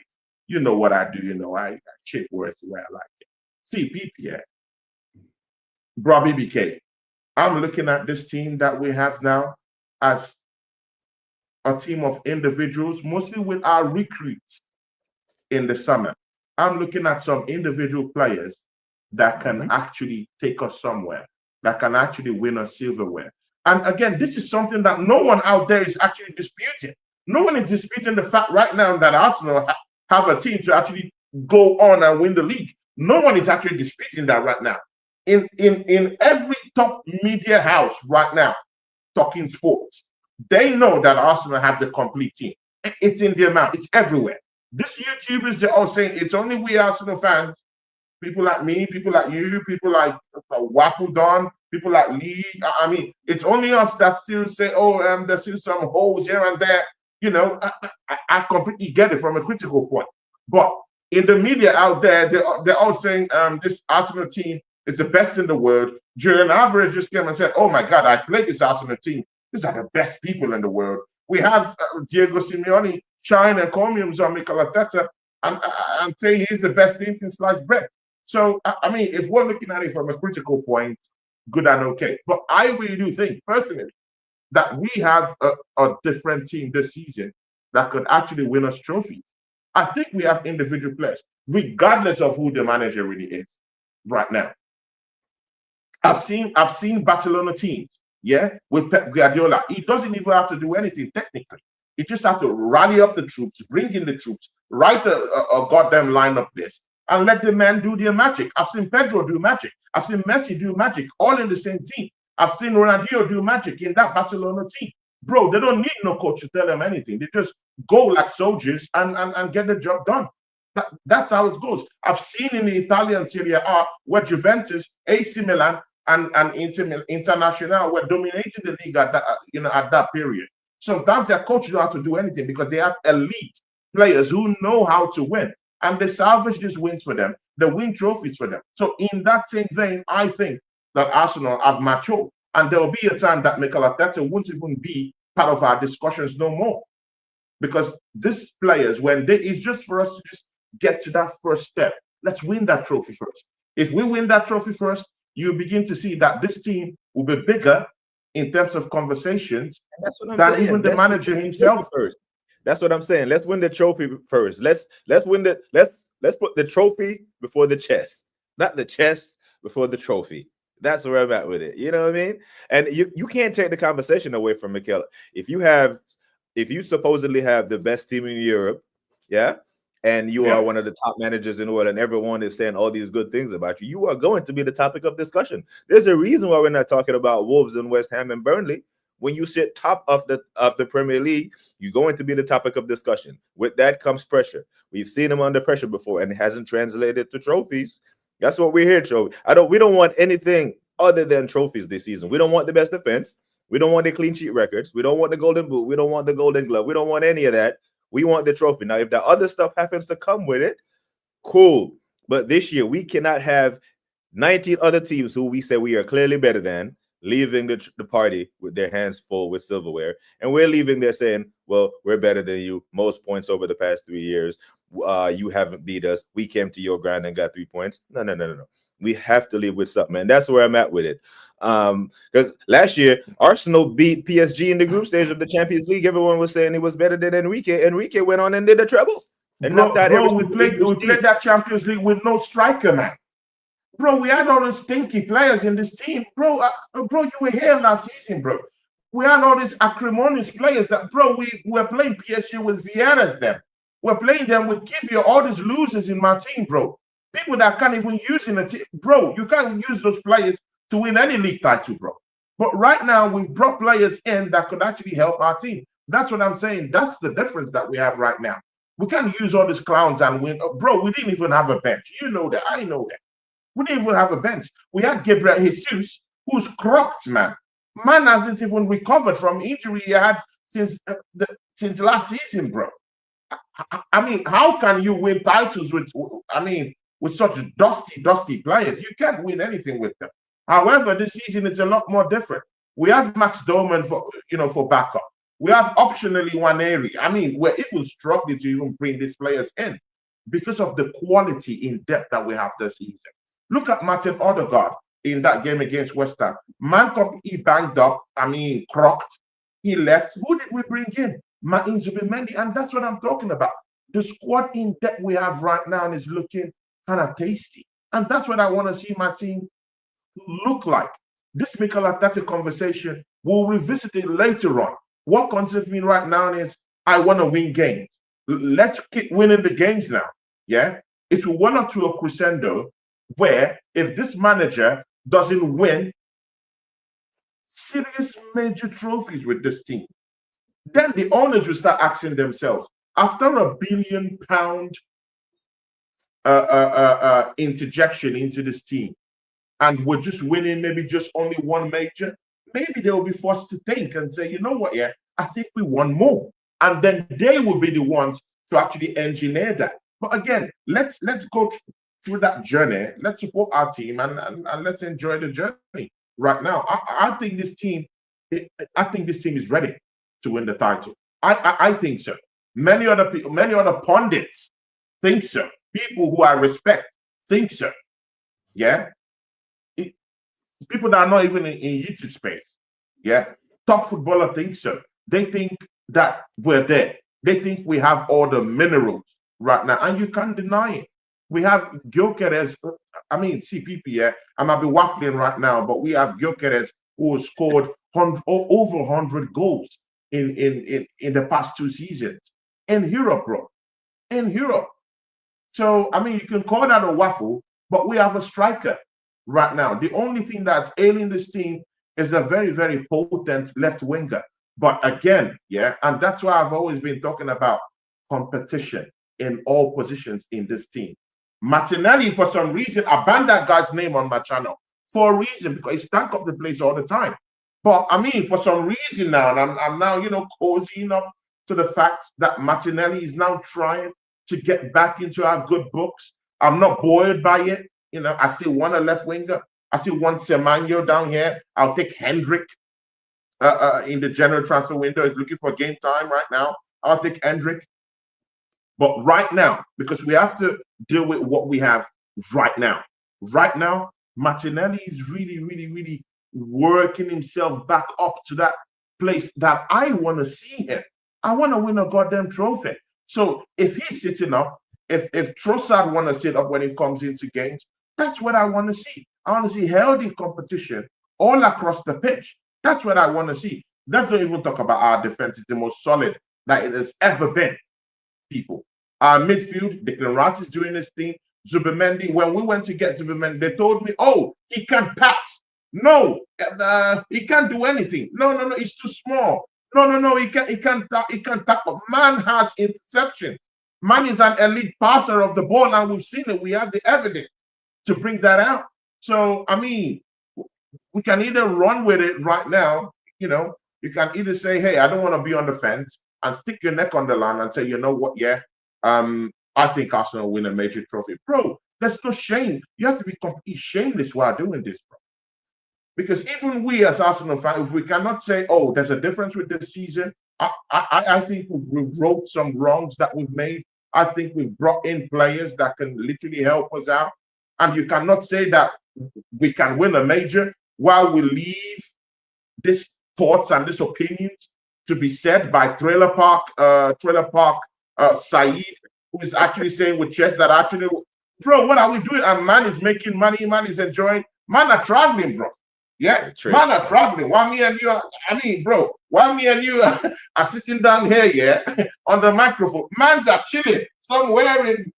You know what I do, I shape words the way I like it. See, people, yeah. Bro, BBK, I'm looking at this team that we have now as a team of individuals, mostly with our recruits in the summer. I'm looking at some individual players that can actually take us somewhere, that can actually win us silverware. And again, this is something that no one out there is actually disputing. No one is disputing the fact right now that Arsenal have a team to actually go on and win the league. No one is actually disputing that right now. In every top media house right now, talking sports, they know that Arsenal have the complete team. It's in their mouth. It's everywhere. These YouTubers, they're all saying it's only we Arsenal fans, people like me, people like you, people like Waffle Don, people like Lee. I mean, it's only us that still say, there's still some holes here and there. I completely get it from a critical point. But in the media out there, they're all saying this Arsenal team is the best in the world. Julian Alvarez just came and said, oh my God, I played this Arsenal team. These are the best people in the world. We have Diego Simeone shine encomiums on Mikel Arteta and saying he's the best thing since sliced bread. So, I mean, if we're looking at it from a critical point, good and okay. But I really do think, personally, that we have a different team this season that could actually win us trophies. I think we have individual players, regardless of who the manager really is right now. I've seen Barcelona teams, yeah, with Pep Guardiola. He doesn't even have to do anything technically. He just has to rally up the troops, bring in the troops, write a goddamn lineup list, and let the men do their magic. I've seen Pedro do magic. I've seen Messi do magic, all in the same team. I've seen Ronaldinho do magic in that Barcelona team. Bro, they don't need no coach to tell them anything. They just go like soldiers and get the job done. That's how it goes. I've seen in the Italian Serie A where Juventus, AC Milan, and International were dominating the league at that period. Sometimes their coaches don't have to do anything because they have elite players who know how to win. And they salvage these wins for them. They win trophies for them. So in that same vein, I think that Arsenal have matured. And there will be a time that Mikel Arteta won't even be part of our discussions no more. Because these players, it's just for us to just get to that first step. Let's win that trophy first. If we win that trophy first, you begin to see that this team will be bigger in terms of conversations than even the manager himself. First. That's what I'm saying. Let's win the trophy first. Let's put the trophy before the chest, not the chest before the trophy. That's where I'm at with it. You know what I mean? And you can't take the conversation away from Mikel. If you supposedly have the best team in Europe, yeah, and you are one of the top managers in the world, and everyone is saying all these good things about you, you are going to be the topic of discussion. There's a reason why we're not talking about Wolves and West Ham and Burnley. When you sit top of the Premier League, you're going to be the topic of discussion. With that comes pressure. We've seen them under pressure before, and it hasn't translated to trophies. That's what we're here to. We don't want anything other than trophies this season. We don't want the best defense. We don't want the clean sheet records. We don't want the golden boot. We don't want the golden glove. We don't want any of that. We want the trophy. Now, if the other stuff happens to come with it, cool. But this year, we cannot have 19 other teams who we say we are clearly better than leaving the party with their hands full with silverware. And we're leaving there saying, well, we're better than you. Most points over the past 3 years. You haven't beat us. We came to your ground and got 3 points. No. We have to leave with something. And that's where I'm at with it. Because last year, Arsenal beat PSG in the group stage of the Champions League. Everyone was saying it was better than Enrique. Enrique went on and did a treble. And we played that Champions League with no striker, man. Bro, we had all these stinky players in this team. Bro, bro, you were here last season, bro. We had all these acrimonious players that, bro, we were playing PSG with Vieira's them. We're playing them with Kivio, all these losers in my team, bro. People that can't even use in the team. Bro, you can't use those players to win any league title, bro. But right now, we've brought players in that could actually help our team. That's what I'm saying. That's the difference that we have right now. We can't use all these clowns and win. Bro, we didn't even have a bench. You know that. I know that. We didn't even have a bench. We had Gabriel Jesus, who's crocked, man. Man hasn't even recovered from injury he had since last season, bro. I mean, how can you win titles with such dusty players? You can't win anything with them. However, this season is a lot more different. We have Max Doman for backup. We have optionally Waneri. I mean, we're even struggling to even bring these players in because of the quality in depth that we have this season. Look at Martin Odegaard in that game against West Ham. Man, he banged up. I mean, crocked. He left. Who did we bring in? Martin Zubimendi, and that's what I'm talking about. The squad in depth we have right now is looking kind of tasty, and that's what I want to see my team look like. This Mikel Arteta conversation, we'll revisit it later on. What concerns me right now is I want to win games. Let's keep winning the games now. Yeah, it will run up to a crescendo where if this manager doesn't win serious major trophies with this team, then the owners will start asking themselves, after £1 billion interjection into this team, and we're just winning maybe just only one major, maybe they will be forced to think and say, you know what, yeah, I think we want more. And then they will be the ones to actually engineer that. But again, let's go through that journey. Let's support our team and let's enjoy the journey right now. I think this team is ready to win the title. I think so. Many other people, many other pundits think so. People who I respect think so. Yeah. People that are not even in YouTube space. Yeah. Top footballer think so. They think that we're there. They think we have all the minerals right now, and you can't deny it. We have Gyökeres. I mean, CPP. Yeah, I might be waffling right now, but we have Gyökeres who scored over 100 goals in the past 2 seasons in Europe, bro. In Europe. So I mean, you can call that a waffle, but we have a striker right now. The only thing that's ailing this team is a very, very potent left winger. But again, yeah, and that's why I've always been talking about competition in all positions in this team. Martinelli, for some reason, I banned that guy's name on my channel for a reason, because he stank up the place all the time. But I mean, for some reason now, and I'm now, cozying up to the fact that Martinelli is now trying to get back into our good books. I'm not buoyed by it. I see one a left winger. I see one Semenyo down here. I'll take Hendrick. In the general transfer window is looking for game time right now. I'll take Hendrick. But right now, because we have to deal with what we have right now. Right now, Martinelli is really, really, really working himself back up to that place that I want to see him. I want to win a goddamn trophy. So if he's sitting up, if Trossard want to sit up when he comes into games, that's what I want to see. I want to see healthy competition all across the pitch. That's what I want to see. Let's not even talk about our defense. It's the most solid that it has ever been, people. Our midfield, Declan Rice is doing this thing. Zubimendi, when we went to get Zubimendi, they told me, oh, he can't pass. No, he can't do anything. No, he's too small. No, he can't tackle. Man has interception. Man is an elite passer of the ball, and we've seen it. We have the evidence to bring that out. So, I mean, we can either run with it right now, you can either say, hey, I don't want to be on the fence, and stick your neck on the line and say, you know what, yeah, I think Arsenal will win a major trophy. Bro, there's no shame. You have to be completely shameless while doing this, bro. Because even we as Arsenal fans, if we cannot say, oh, there's a difference with this season, I think we've wrote some wrongs that we've made. I think we've brought in players that can literally help us out. And you cannot say that we can win a major while we leave these thoughts and these opinions to be said by Trailer Park Saeed, who is actually saying with chest that actually bro, what are we doing? And man is making money, man is enjoying, man are traveling, bro. Yeah, man are traveling. While me and you are, I mean, bro, while me and you are sitting down here, yeah, on the microphone, man's are chilling somewhere in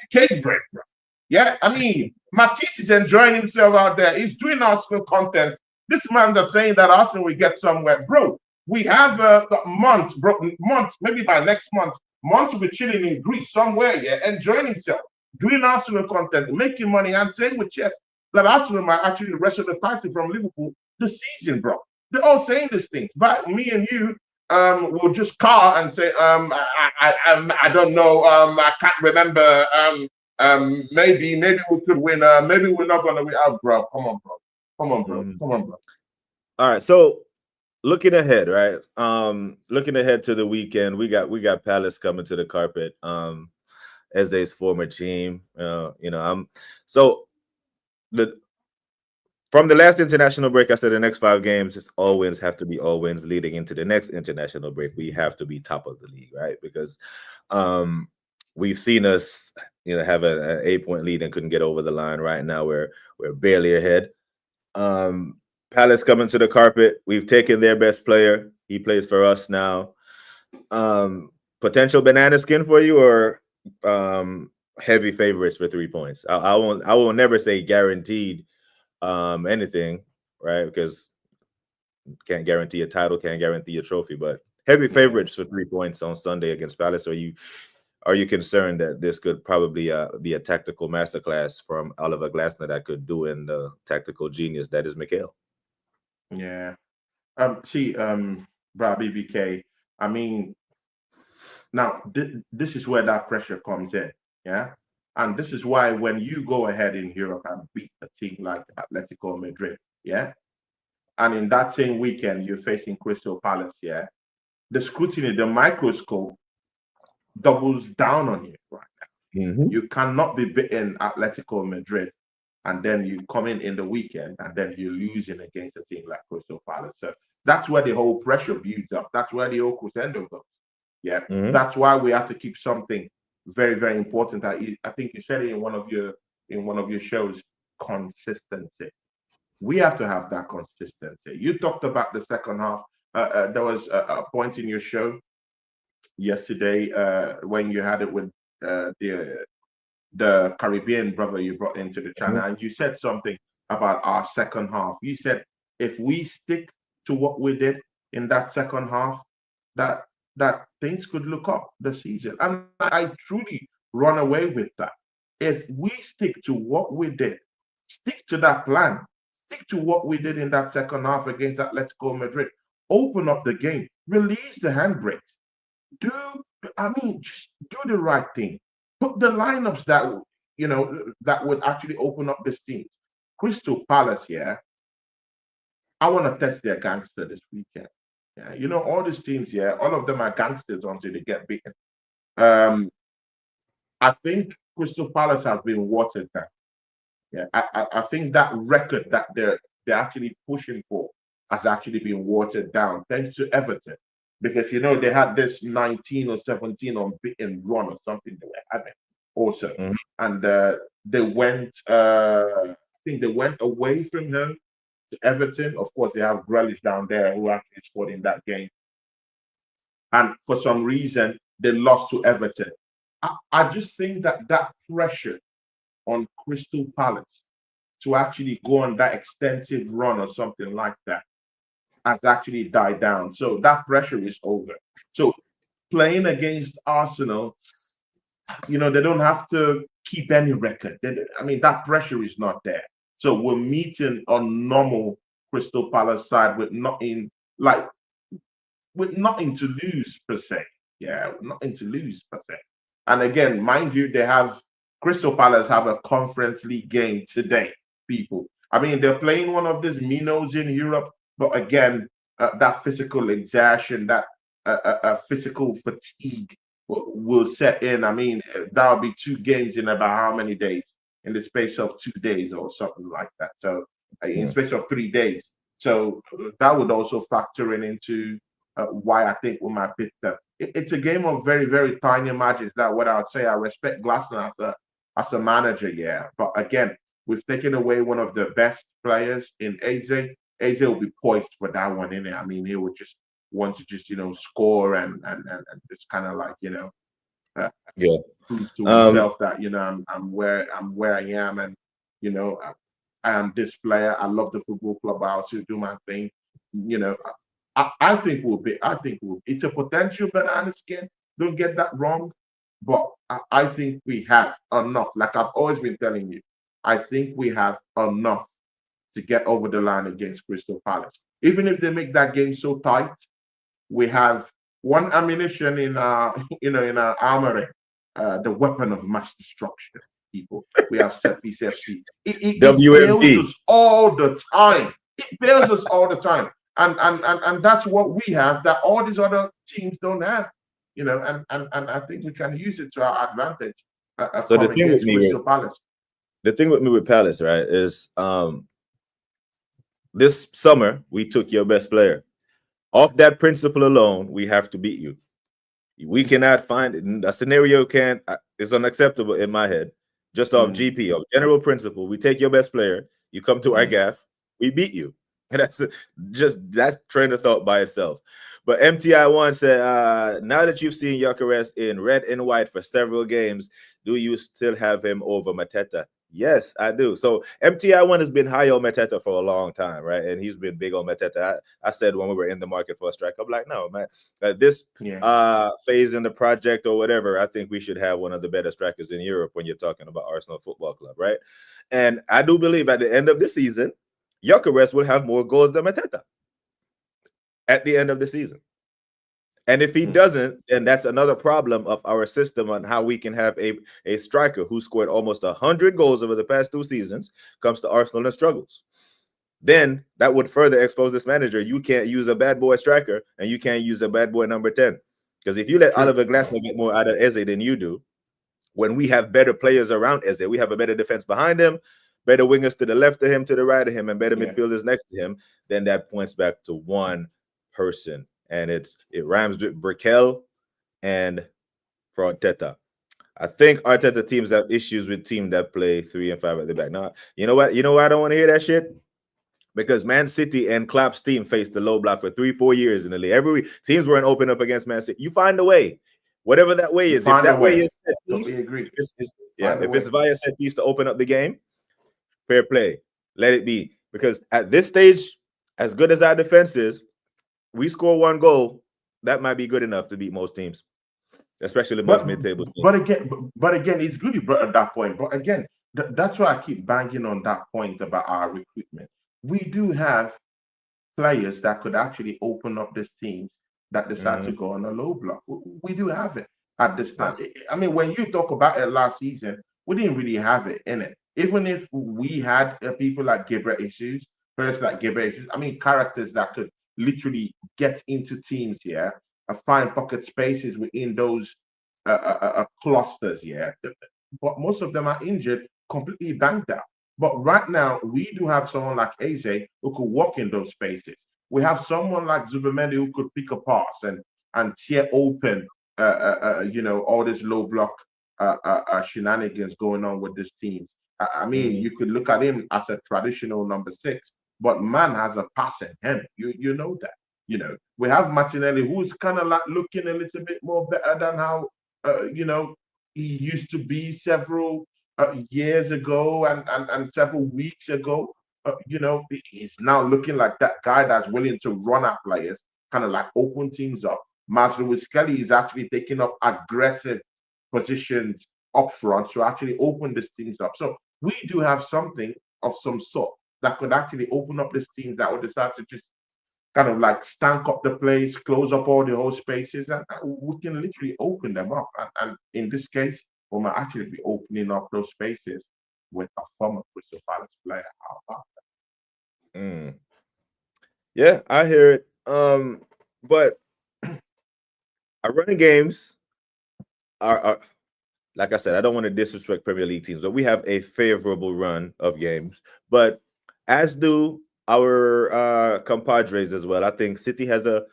Cape Verde, bro. Yeah, I mean, Matisse is enjoying himself out there. He's doing Arsenal content. This man is saying that Arsenal will get somewhere, bro. We have months, bro, months, maybe by next month, months will be chilling in Greece somewhere, yeah, enjoying himself, doing Arsenal content, making money, and saying with chest that Arsenal might actually wrestle the title from Liverpool this season, bro. They're all saying these things, but me and you will just call and say, I don't know, I can't remember, maybe we could win, maybe we're not gonna win. Oh, bro, come on, bro, come on, bro, come on, bro. All right, so looking ahead, right? Looking ahead to the weekend, we got Palace coming to the carpet. As their former team, from the last international break, I said the next 5 games, it's all wins, have to be all wins leading into the next international break. We have to be top of the league, right? Because we've seen us, have an 8-point lead and couldn't get over the line. Right now, we're barely ahead. Palace coming to the carpet. We've taken their best player. He plays for us now. Potential banana skin for you, or heavy favorites for 3 points? I will never say guaranteed anything, right? Because can't guarantee a title, can't guarantee a trophy, but heavy favorites for 3 points on Sunday against Palace. Are you concerned that this could probably be a tactical masterclass from Oliver Glasner that could do in the tactical genius that is Mikel? Yeah. Brad BBK, I mean, now this is where that pressure comes in. Yeah. And this is why when you go ahead in Europe and beat a team like Atletico Madrid, yeah, and in that same weekend you're facing Crystal Palace, yeah, the scrutiny, the microscope doubles down on you right now. Mm-hmm. You cannot be beating Atletico Madrid and then you come in the weekend and then you're losing against a team like Crystal Palace. So that's where the whole pressure builds up. That's where the whole crescendo goes. Yeah, that's why we have to keep something very, very important. I think you said it in one of your shows. Consistency. We have to have that consistency. You talked about the second half. There was a point in your show yesterday when you had it with the Caribbean brother you brought into the channel, and you said something about our second half. You said if we stick to what we did in that second half, that things could look up the season. And I truly run away with that. If we stick to what we did, stick to that plan, stick to what we did in that second half against Atletico Madrid, open up the game, release the handbrakes, just do the right thing. Put the lineups that would actually open up this team. Crystal Palace, yeah. I want to test their gangster this weekend. Yeah, all these teams, yeah, all of them are gangsters until they get beaten. I think Crystal Palace has been watered down. Yeah, I think that record that they're actually pushing for has actually been watered down thanks to Everton, because they had this 19 or 17 unbeaten run or something they were having also, and they went. I think they went away from home to Everton. Of course, they have Grealish down there who actually scored in that game. And for some reason, they lost to Everton. I just think that pressure on Crystal Palace to actually go on that extensive run or something like that has actually died down. So that pressure is over. So playing against Arsenal, they don't have to keep any record. That pressure is not there. So we're meeting a normal Crystal Palace side with nothing to lose per se. Yeah, nothing to lose per se. And again, mind you, Crystal Palace have a Conference League game today, people. They're playing one of these minnows in Europe, but again, that physical exertion, that physical fatigue will set in. That'll be 2 games in about how many days? In the space of 2 days or something like that. So in space of 3 days. So that would also factor into why I think we might beat them. It's a game of very, very tiny margins. That what I would say. I respect Glasner as a manager, yeah. But again, we've taken away one of the best players in Eze. Eze will be poised for that one, innit? I mean, he would just want to just score and just kind of like Yeah. prove to himself that I'm where I am, and I am this player. I love the football club. I also do my thing. I think we'll be. I think it's a potential banana skin. Don't get that wrong, but I think we have enough. Like I've always been telling you, I think we have enough to get over the line against Crystal Palace. Even if they make that game so tight, we have one ammunition in in our armory, the weapon of mass destruction. People, we have set piece FC. It bails us all the time. It bails us all the time, and that's what we have that all these other teams don't have. And I think we can use it to our advantage. So the thing with me with Palace, right, is this summer we took your best player. Off that principle alone, we have to beat you. We cannot find it. A scenario is unacceptable in my head. Just off GP, of general principle, we take your best player, you come to our gaff, we beat you. And that's train of thought by itself. But MTI1 said, now that you've seen Gyökeres in red and white for several games, do you still have him over Mateta? Yes, I do. So MTI1 has been high on Mateta for a long time, right? And he's been big on Mateta. I said when we were in the market for a striker, I'm like, no, man, this phase in the project or whatever, I think we should have one of the better strikers in Europe when you're talking about Arsenal Football Club, right? And I do believe at the end of the season, Gyökeres will have more goals than Mateta at the end of the season. And if he doesn't, then that's another problem of our system on how we can have a striker who scored almost 100 goals over the past 2 seasons comes to Arsenal and struggles. Then that would further expose this manager. You can't use a bad boy striker and you can't use a bad boy number 10. Because if you let Oliver Glasner get more out of Eze than you do, when we have better players around Eze, we have a better defense behind him, better wingers to the left of him, to the right of him, and better midfielders next to him, then that points back to one person. And it rhymes with Brickell and Arteta. I think Arteta teams have issues with teams that play 3 and 5 at the back. Now, you know what? You know why I don't want to hear that shit? Because Man City and Klopp's team faced the low block for 3-4 years in the league. Every week, teams weren't open up against Man City. You find a way. Whatever that way is. If that way is set piece, if it's via set piece to open up the game, fair play. Let it be. Because at this stage, as good as our defense is, we score 1 goal, that might be good enough to beat most teams, especially the most mid-table teams. But again, it's good you brought up that point. But again, that's why I keep banging on that point about our recruitment. We do have players that could actually open up these teams that decide to go on a low block. We do have it at this time. I mean, when you talk about it last season, we didn't really have it in it. Even if we had people like Gabriel Jesus, players like Gabriel Jesus, I mean, characters that could literally get into teams here and find pocket spaces within those clusters here. But most of them are injured, completely banked out. But right now, we do have someone like Eze who could walk in those spaces. We have someone like Zubimendi who could pick a pass and tear open, all this low block shenanigans going on with this team. I mean, you could look at him as a traditional number 6. But man has a pass in him. You know that. We have Martinelli, who's kind of like looking a little bit more better than how he used to be several years ago and several weeks ago. He's now looking like that guy that's willing to run at players, kind of like open teams up. Maslow Skelly is actually taking up aggressive positions up front to actually open these teams up. So we do have something of some sort that could actually open up this team that would decide to just kind of like stank up the place, close up all the whole spaces, and we can literally open them up. And in this case, we might actually be opening up those spaces with a former Crystal Palace player. How about that? Yeah, I hear it. But our running games are like I said, I don't want to disrespect Premier League teams, but we have a favorable run of games. But as do our compadres as well. I think City has a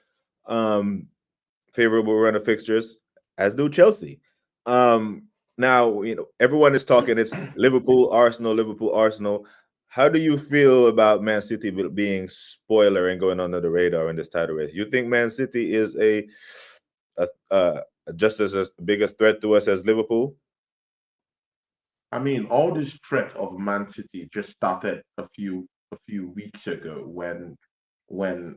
Favorable run of fixtures, as do Chelsea. Now, everyone is talking. It's Liverpool, Arsenal, Liverpool, Arsenal. How do you feel about Man City being spoiler and going under the radar in this title race? You think Man City is a just as big a threat to us as Liverpool? I mean, all this threat of Man City just started a few weeks ago when when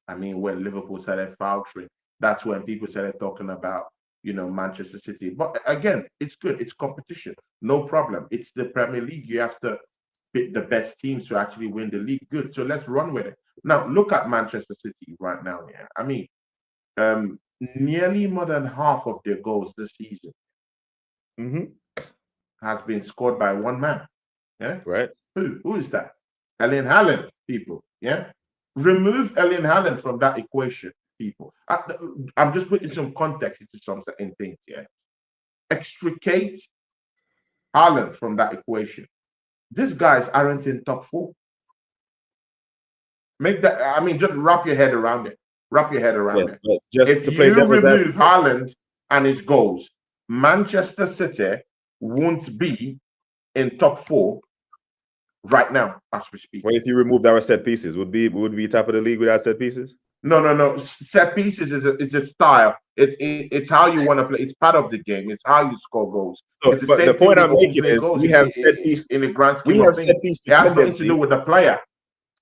Liverpool started faltering. That's when people started talking about Manchester City. But again, it's good. It's competition, no problem. It's the Premier League. You have to pick the best teams to actually win the league. Good. So let's run with it. Now look at Manchester City right now. Yeah, I mean, nearly more than half of their goals this season has been scored by one man. Yeah. Right. Who is that? Erling Haaland, people. Yeah. Remove Erling Haaland from that equation, people. I'm just putting some context into some certain things. Yeah. Extricate Haaland from that equation. These guys aren't in top 4. Make that. I mean, just wrap your head around it. Wrap your head around it. If you remove Haaland and his goals, Manchester City won't be in top 4 right now as we speak. Well, if you removed our set pieces, would be top of the league without set pieces? No. Set pieces is a style. It's how you want to play. It's part of the game. It's how you score goals. So, but the point I'm making is we have set pieces in the grand scheme of things. It has nothing to do with the player.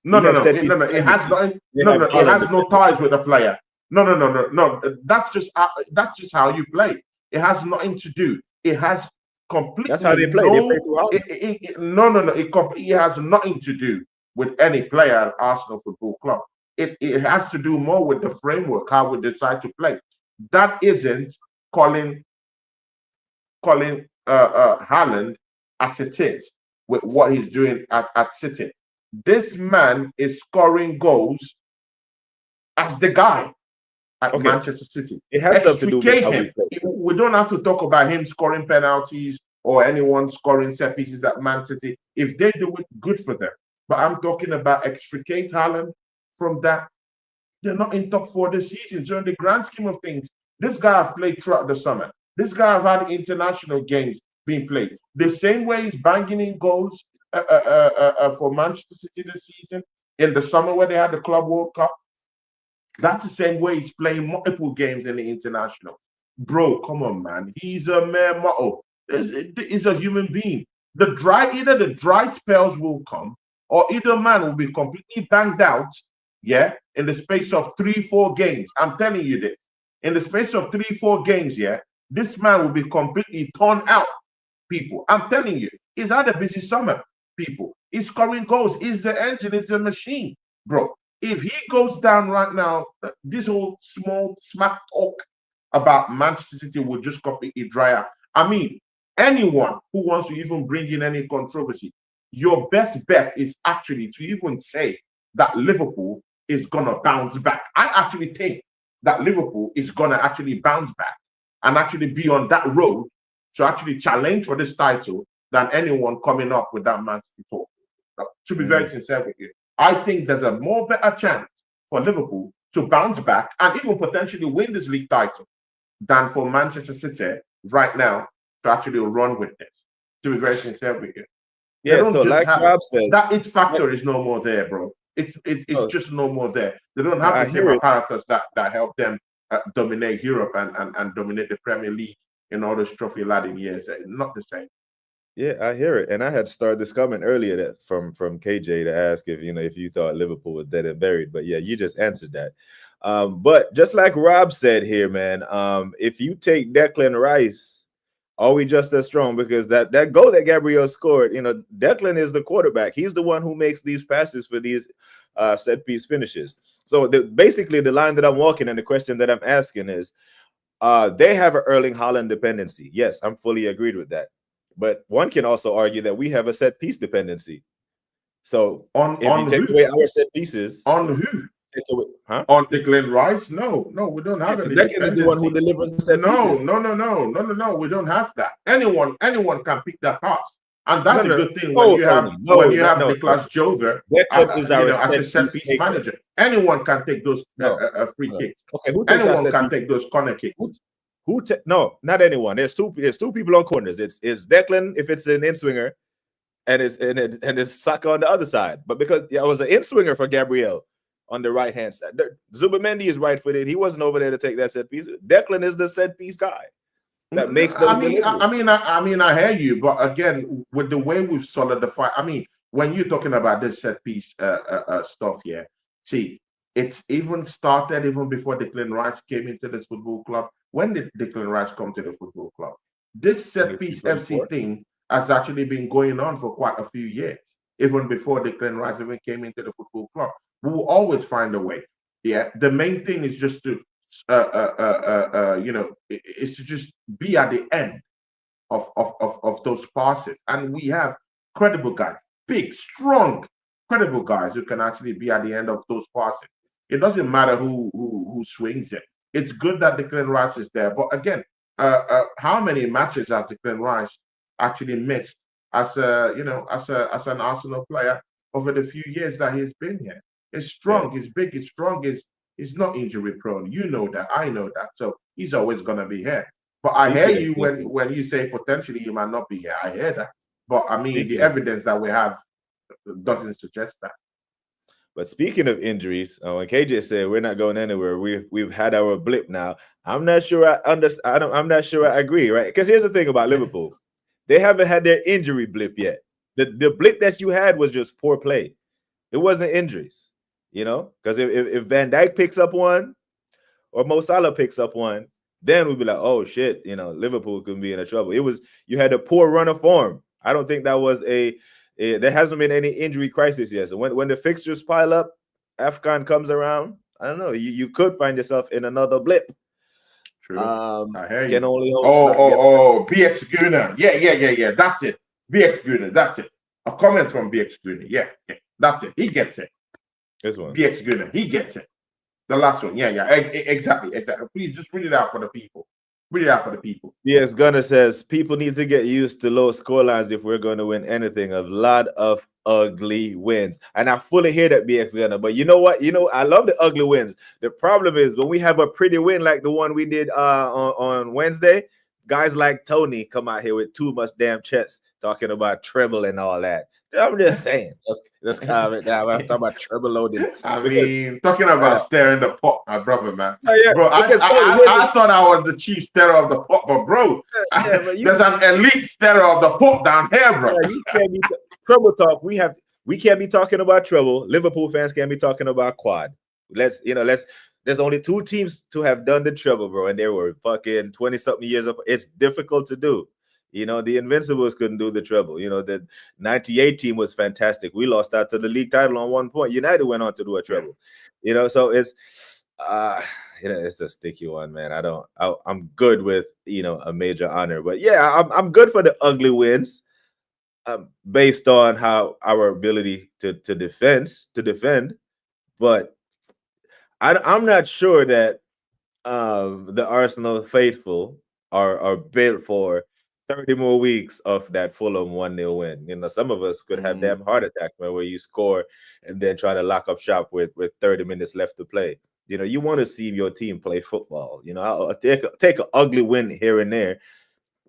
No. It has nothing. It has no ties with the player. No. That's just how you play. It has nothing to do. It has completely. That's how they play. They play throughout. It has nothing to do with any player at Arsenal Football Club. It has to do more with the framework, how we decide to play. That isn't calling Haaland as it is with what he's doing at City. This man is scoring goals as the guy at Manchester City. It has something to do with how we play. We don't have to talk about him scoring penalties or anyone scoring set pieces at Man City. If they do it, good for them. But I'm talking about extricate Haaland from that. They're not in top 4 this season. So in the grand scheme of things, this guy has played throughout the summer. This guy has had international games being played. The same way he's banging in goals for Manchester City this season in the summer where they had the Club World Cup. That's the same way he's playing multiple games in the international. Bro, come on, man. He's a mere mortal. He's a human being. Either the dry spells will come, or either man will be completely banged out, in the space of 3-4 games. I'm telling you this. In the space of 3-4 games, this man will be completely torn out, people. I'm telling you. He's had a busy summer, people. He's scoring goals. He's the engine. He's the machine, bro. If he goes down right now, this whole small smack talk about Manchester City will just completely dry out. I mean, anyone who wants to even bring in any controversy, your best bet is actually to even say that Liverpool is going to bounce back. I actually think that Liverpool is going to actually bounce back and actually be on that road to actually challenge for this title than anyone coming up with that Man City talk. To be very sincere with you, I think there's a more better chance for Liverpool to bounce back and even potentially win this league title than for Manchester City right now to actually run with this. To be very sincere with you. Yeah, so like Rob said, that it factor is no more there, bro. It's just no more there. They don't have the same apparatus that help them dominate Europe and dominate the Premier League in all those trophy laden years. Not the same. Yeah, I hear it. And I had started this comment earlier that from KJ to ask if you thought Liverpool was dead and buried. But yeah, you just answered that. But just like Rob said here, man, if you take Declan Rice, are we just as strong? Because that goal that Gabriel scored, Declan is the quarterback. He's the one who makes these passes for these set piece finishes. So basically the line that I'm walking and the question that I'm asking is, they have an Erling Haaland dependency. Yes, I'm fully agreed with that. But one can also argue that we have a set piece dependency. So if you take away our set pieces, on who? On Declan Rice? No, we don't have it. Declan is the one who delivers the set pieces. No. We don't have that. Anyone can pick that pass. And that's a no. good thing when Oh, you have Tony, Niklas Jover, Declan is our as a set set piece piece taker. manager. Anyone can take those No, free no. kicks. Okay, who takes our Anyone set can piece? take those corner kicks. No, not anyone. There's two people on corners. It's Declan if it's an in swinger, and it's Saka on the other side. But because I was an in swinger for Gabriel on the right hand side. Zubimendi is right footed. He wasn't over there to take that set piece. Declan is the set piece guy that makes those deliveries. I mean, I hear you, but again, with the way we've solidified, I mean, when you're talking about this set piece stuff here, see, it's even started even before Declan Rice came into this football club. When did Declan Rice come to the football club? This set piece FC thing has actually been going on for quite a few years, even before Declan Rice even came into the football club. We will always find a way. Yeah, the main thing is just to is to just be at the end of those passes. And we have credible guys, big, strong, credible guys who can actually be at the end of those passes. It doesn't matter who swings it. It's good that Declan Rice is there, but again, how many matches has Declan Rice actually missed as as an Arsenal player over the few years that he's been here? He's strong, he's big, he's strong, he's not injury prone. You know that, I know that. So he's always gonna be here. But I hear you when you say potentially he might not be here. I hear that. But I mean, the evidence that we have doesn't suggest that. But speaking of injuries, when KJ said we're not going anywhere, we've had our blip now. I'm not sure I understand. I'm not sure I agree, right? Because here's the thing about Liverpool, they haven't had their injury blip yet. The blip that you had was just poor play. It wasn't injuries, because if Van Dijk picks up one or Mo Salah picks up one, then we'd be like, oh shit, Liverpool could be in trouble. You had a poor run of form. I don't think that was there hasn't been any injury crisis yet. So when the fixtures pile up, AFCON comes around, I don't know, you could find yourself in another blip. True. I hear can you. only hope BX Guna. Yeah. That's it. BX Guna. That's it. A comment from BX Guna. Yeah. That's it. He gets it. This one. BX Guna. He gets it. The last one. Yeah. Exactly. Please just read it out for the people. Read it out for the people. Yes, Gunnar says people need to get used to low scorelines if we're going to win anything. A lot of ugly wins. And I fully hear that, BX Gunnar. But you know what? I love the ugly wins. The problem is when we have a pretty win like the one we did on Wednesday, guys like Tony come out here with too much damn chest talking about treble and all that. I'm just saying. Let's calm it down. I'm talking about treble loading. Talking about stirring the pot, my brother, man. Yeah, bro, I thought I was the chief stirrer of the pot, but bro, there's an elite stirrer of the pot down here, bro. You can't be treble talk. We can't be talking about treble. Liverpool fans can't be talking about quad. There's only two teams to have done the treble, bro, and they were fucking 20-something years up. It's difficult to do. The Invincibles couldn't do the treble. The 98 team was fantastic. We lost out to the league title on 1 point. United went on to do a treble. So it's it's a sticky one, man. I'm good with a major honor, but yeah, I'm good for the ugly wins, based on how our ability to defend. But I'm not sure that the Arsenal faithful are built for 30 more weeks of that Fulham 1-0 win. Some of us could have damn heart attacks, man, where you score and then try to lock up shop with 30 minutes left to play. You want to see your team play football. I'll take an ugly win here and there,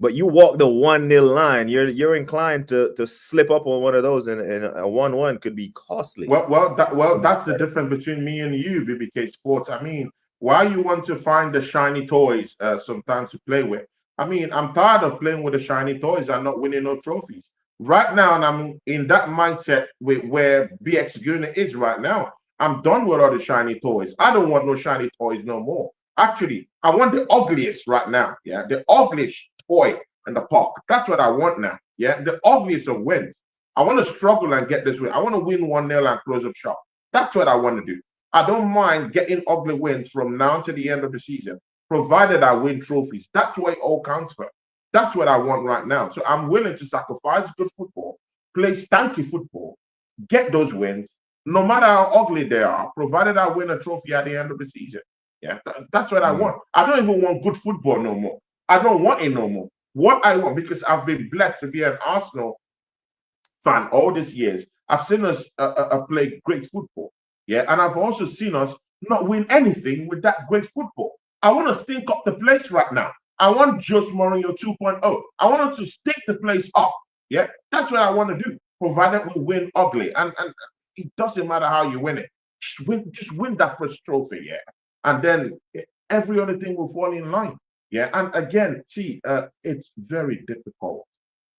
but you walk the 1-0 line, you're inclined to slip up on one of those, and a 1-1 could be costly. That's the difference between me and you, BBK Sports. I mean, why you want to find the shiny toys sometimes to play with? I mean, I'm tired of playing with the shiny toys and not winning no trophies. Right now, and I'm in that mindset with where BX Guna is right now. I'm done with all the shiny toys. I don't want no shiny toys no more. Actually, I want the ugliest right now. Yeah, the ugliest toy in the park. That's what I want now. Yeah, the ugliest of wins. I want to struggle and get this win. I want to win 1-0 and close up shop. That's what I want to do. I don't mind getting ugly wins from now to the end of the season, provided I win trophies. That's what it all counts for. That's what I want right now. So I'm willing to sacrifice good football, play stanky football, get those wins, no matter how ugly they are, provided I win a trophy at the end of the season. Yeah, that's what I want. I don't even want good football no more. I don't want it no more. What I want, because I've been blessed to be an Arsenal fan all these years, I've seen us play great football. Yeah, and I've also seen us not win anything with that great football. I want to stink up the place right now. I want Jose Mourinho 2.0. I want us to stink the place up. Yeah, that's what I want to do, provided we win ugly. And it doesn't matter how you win it. Just win that first trophy, yeah. And then every other thing will fall in line. Yeah. And again, see, it's very difficult,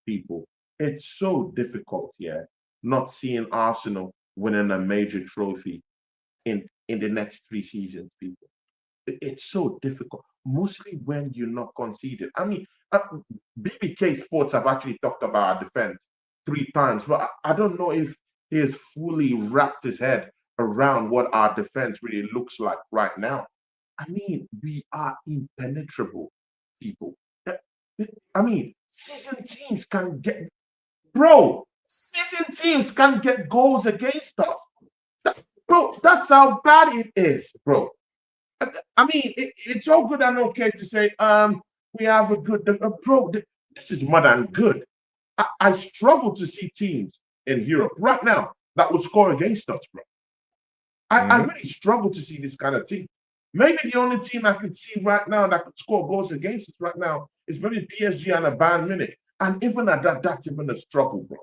people. It's so difficult, yeah, not seeing Arsenal winning a major trophy in the next 3 seasons, people. It's so difficult, mostly when you're not conceded. I mean, BBK Sports have actually talked about our defense 3 times, but I don't know if he has fully wrapped his head around what our defense really looks like right now. I mean, we are impenetrable, people. I mean, season teams can get, bro, season teams can get goals against us. Bro, that's how bad it is, bro. I mean, it's all good and okay to say, we have a good, bro, this is more than good. I struggle to see teams in Europe right now that would score against us, bro. I really struggle to see this kind of team. Maybe the only team I could see right now that could score goals against us right now is maybe PSG and a Bayern Munich. And even at that, that's even a struggle, bro.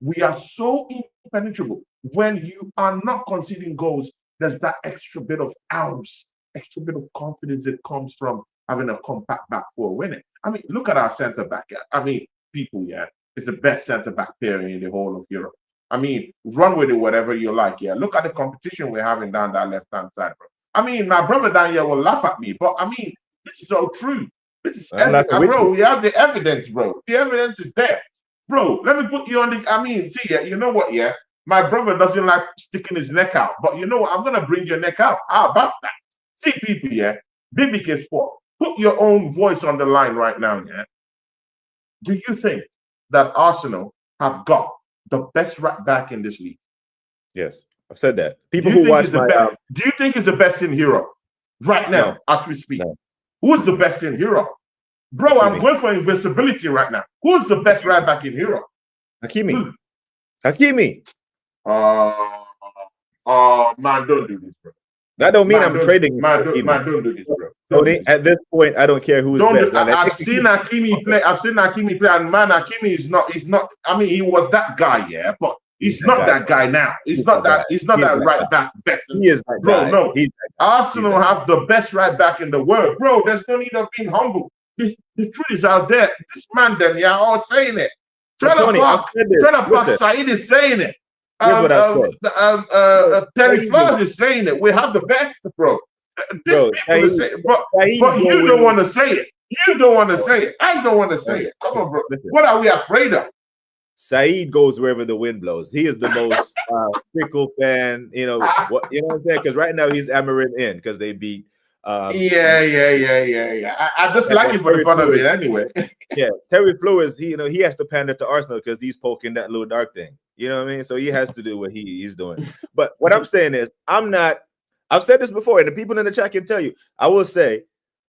We are so impenetrable. When you are not conceding goals, there's that extra bit of ounce, extra bit of confidence that comes from having a compact back four winning. I mean, look at our centre back. I mean, people, yeah, it's the best centre back pairing in the whole of Europe. I mean, run with it whatever you like. Yeah, look at the competition we're having down that left-hand side, bro. I mean, my brother down here will laugh at me, but I mean, this is so true. This is bro. We have the evidence, bro. The evidence is there, bro. Let me put you on the. I mean, see, yeah, you know what? Yeah, my brother doesn't like sticking his neck out, but you know what? I'm gonna bring your neck out. How about that? See, people, yeah, BBK Sport. Put your own voice on the line right now, yeah. Do you think that Arsenal have got the best right back in this league? Yes, I've said that. People who watch my do you think it's the best in Europe right now as we speak? No. Who's the best in Europe? Bro, I'm going for invincibility right now. Who's the best right back in Europe? Hakimi. Hakimi. Man, don't do this, bro. That don't mean I'm trading. Man, don't do this, bro. At this point, I don't care who's best. I've seen Hakimi play. And man, Hakimi is not. I mean, he was that guy, yeah, but he's not that guy now. He's not that right back. He is that guy. Bro, no. Arsenal have the best right back in the world, bro. There's no need of being humble. The truth is out there. This man, them, yeah, all saying it. Trailer Park Said is saying it. Here's what I said. Terry Flowers is saying it. We have the best, bro. But you don't want to say it. You don't want to say it. I don't want to say it. Come on, bro. Listen. What are we afraid of? Saeed goes wherever the wind blows. He is the most fickle fan. You know what I'm saying? Because right now he's hammering in because they beat. Yeah. I just like it for the fun of it anyway. Yeah, Terry Flowers. He has to pander to Arsenal because he's poking that little dark thing. You know what I mean? So he has to do what he's doing. But what I'm saying is, I've said this before, and the people in the chat can tell you. I will say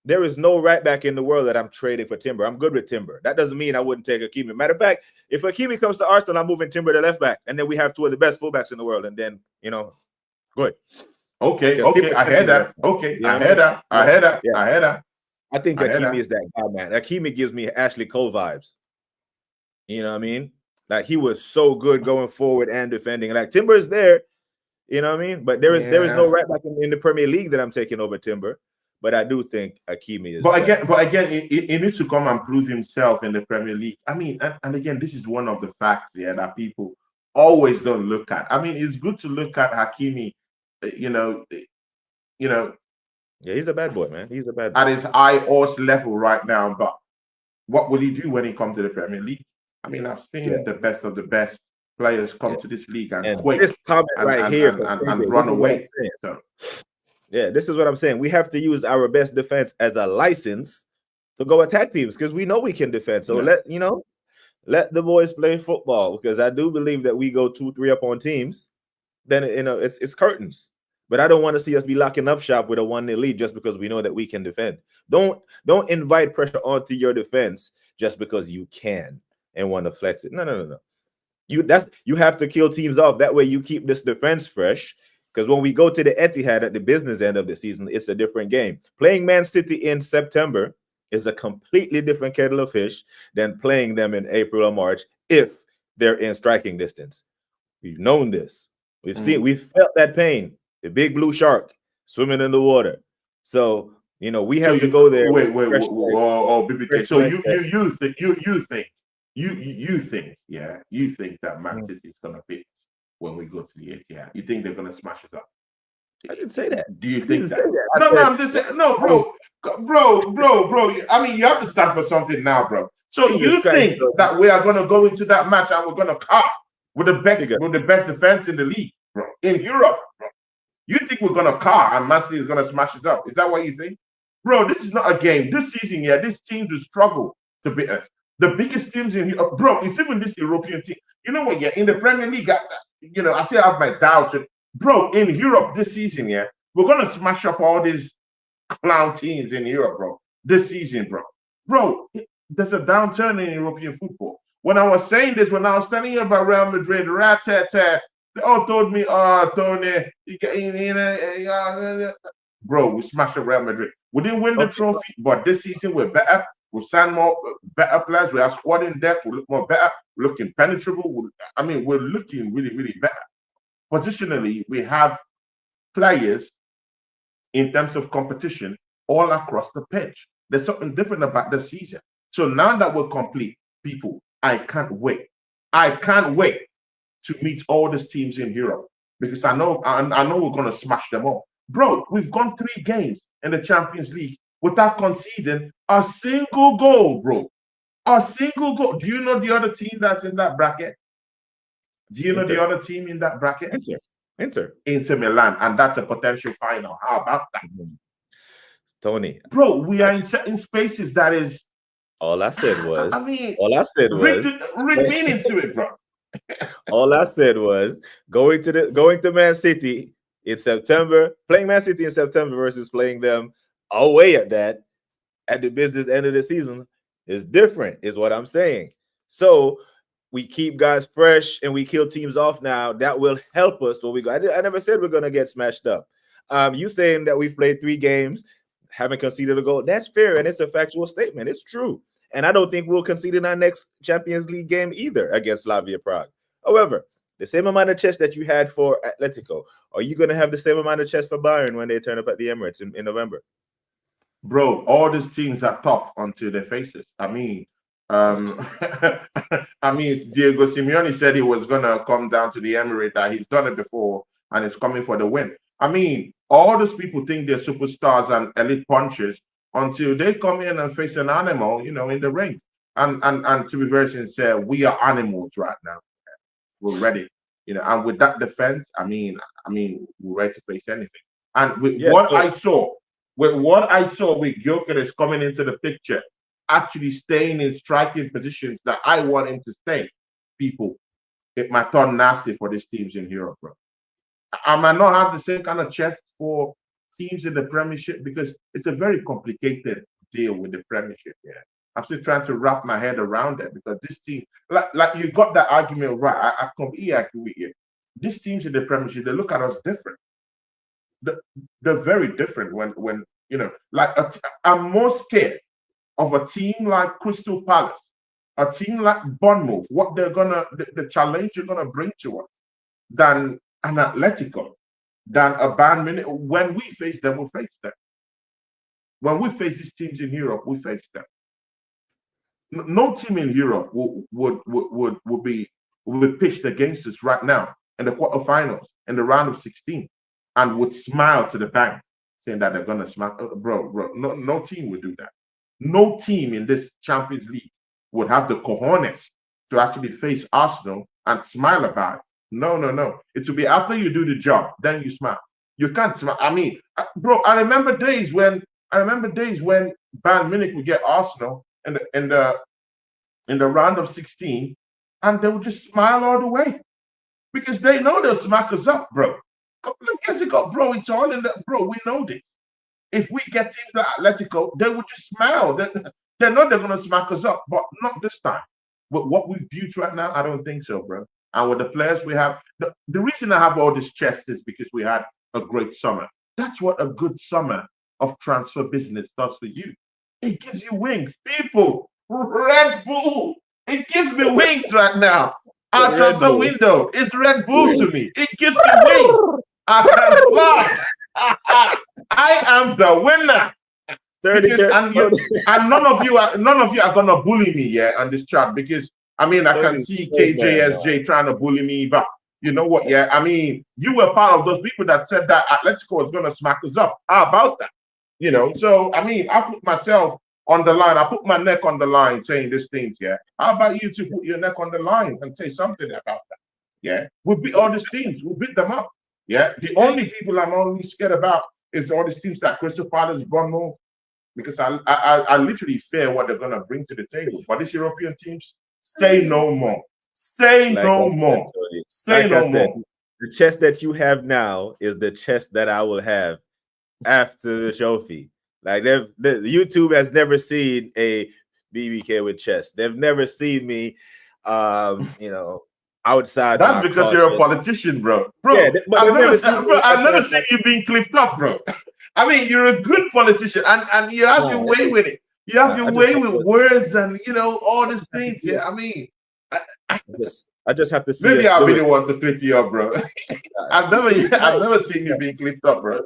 there is no right back in the world that I'm trading for Timber. I'm good with Timber. That doesn't mean I wouldn't take Hakimi. Matter of fact, if Hakimi comes to Arsenal, I'm moving Timber to left back, and then we have two of the best fullbacks in the world, and then good. Okay, I heard that. Okay, I heard that. I think Hakimi is that guy, man. Hakimi gives me Ashley Cole vibes. You know what I mean? Like, he was so good going forward and defending. Like, Timber is there, you know what I mean? But there is no right back in the Premier League that I'm taking over Timber. But I do think Hakimi is. But again, he needs to come and prove himself in the Premier League. I mean, and again, this is one of the facts that people always don't look at. I mean, it's good to look at Hakimi, Yeah, he's a bad boy, man. He's a bad boy. At his high horse level right now. But what will he do when he comes to the Premier League? I mean, I've seen the best of the best players come to this league and quake this comment and run away. So, yeah, this is what I'm saying. We have to use our best defense as a license to go attack teams because we know we can defend. So let the boys play football, because I do believe that we go 2-3 up on teams, then it's curtains. But I don't want to see us be locking up shop with a 1-0 lead just because we know that we can defend. Don't invite pressure onto your defense just because you can and want to flex it. No. You have to kill teams off. That way you keep this defense fresh. Because when we go to the Etihad at the business end of the season, it's a different game. Playing Man City in September is a completely different kettle of fish than playing them in April or March if they're in striking distance. We've known this. We've felt that pain. The big blue shark swimming in the water. So, we have to go there. Wait, BBK. So you think that Man City is gonna beat when we go to the Etihad? You think they're gonna smash it up? I didn't say that. Do you think that? No, I'm just saying. No, bro. I mean, you have to stand for something now, bro. So you think that we are gonna go into that match and we're gonna car with the best defense in the league, bro, in Europe, bro? You think we're gonna car and Man City is gonna smash us up? Is that what you think? Bro, this is not a game. This season, these teams will struggle to beat us. The biggest teams in here, bro, it's even this European team. You know what? In the Premier League, I still have my doubts. Bro, in Europe this season, we're gonna smash up all these clown teams in Europe, bro. This season, bro. Bro, there's a downturn in European football. When I was saying this, when I was telling you about Real Madrid, they all told me, Tony, bro, we smashed up Real Madrid. We didn't win the trophy, but this season we're better. We signed more better players. We have squad in depth. We look more better. We're looking penetrable. We're looking really, really better. Positionally, we have players in terms of competition all across the pitch. There's something different about the season. So now that we're complete, people, I can't wait. I can't wait to meet all these teams in Europe because I know we're going to smash them all. Bro, we've gone 3 games in the Champions League without conceding a single goal, bro. A single goal. Do you know the other team that's in that bracket? Do you know the other team in that bracket? Inter Milan, and that's a potential final. How about that? Tony. Bro, we are in certain spaces that is. All I said was. Read meaning to it, bro. All I said was going to Man City in September, playing Man City in September versus playing them away at the business end of the season is different, is what I'm saying. So we keep guys fresh and we kill teams off now. That will help us when we go. I never said we're going to get smashed up. You saying that we've played 3 games, haven't conceded a goal. That's fair, and it's a factual statement. It's true. And I don't think we'll concede in our next Champions League game either against Slavia Prague. However, the same amount of chest that you had for Atletico, are you going to have the same amount of chest for Bayern when they turn up at the Emirates in November? Bro, all these teams are tough until they face it. Diego Simeone said he was going to come down to the Emirates, that he's done it before, and he's coming for the win. All those people think they're superstars and elite punchers until they come in and face an animal, in the ring. And to be very sincere, we are animals right now. We're ready, and with that defense, we're ready to face anything. And with what I saw with Gyökeres coming into the picture, actually staying in striking positions that I want him to stay, people, it might turn nasty for these teams in Europe, bro. I might not have the same kind of chest for teams in the Premiership because it's a very complicated deal with the Premiership. I'm still trying to wrap my head around that because this team, like you got that argument right. I completely agree with you. These teams in the Premiership, they look at us different. They're very different when I'm more scared of a team like Crystal Palace, a team like Bournemouth, what the challenge you're gonna bring to us, than an Atletico, than a Bayern Munich. When we face them, we face them. When we face these teams in Europe, we face them. No team in Europe would be pitched against us right now in the quarterfinals, in the round of 16, and would smile to the bank, saying that they're gonna smack. Bro, no team would do that. No team in this Champions League would have the cojones to actually face Arsenal and smile about it. No. It will be after you do the job, then you smile. You can't smile. Bro, I remember days when Bayern Munich would get Arsenal in the round of 16, and they would just smile all the way because they know they'll smack us up, bro. A couple of years ago, bro, it's all in the bro. We know this. If we get teams like Atletico, they would just smile. They know they're gonna smack us up, but not this time. But what we've built right now, I don't think so, bro. and with the players we have, the reason I have all this chest is because we had a great summer. That's what a good summer of transfer business does for you. It gives you wings. People, Red Bull, it gives me wings right now. Our transfer window is Red Bull to me. It gives me wings. I can fly. I am the winner. Because, and none of you are gonna bully me on this chat, because I mean I can see KJSJ trying to bully me, but you know what? Yeah, I mean you were part of those people that said that Atletico was gonna smack us up. How about that? You know, so I mean I put myself on the line. I put my neck on the line saying these things. Yeah. How about you to put your neck on the line and say something about that? Yeah. We beat all these teams. We beat them up. Yeah. The only people I'm only scared about is all these teams that Crystal Palace, Bournemouth, because I literally fear what they're gonna bring to the table. But these European teams, say no more. Say no more. Say no more. The chest that you have now is the chest that I will have after the trophy. Like the YouTube has never seen a BBK with chest. They've never seen me, you know, outside. That's because you're a politician, bro. Yeah, but I've never seen you being clipped up, bro. I mean, you're a good politician, and you have your way with it. You have your way with words, and you know all these things. Yeah, I mean, I just have to see. Maybe I'll be the one to clip you up, bro. I've never seen you being clipped up, bro.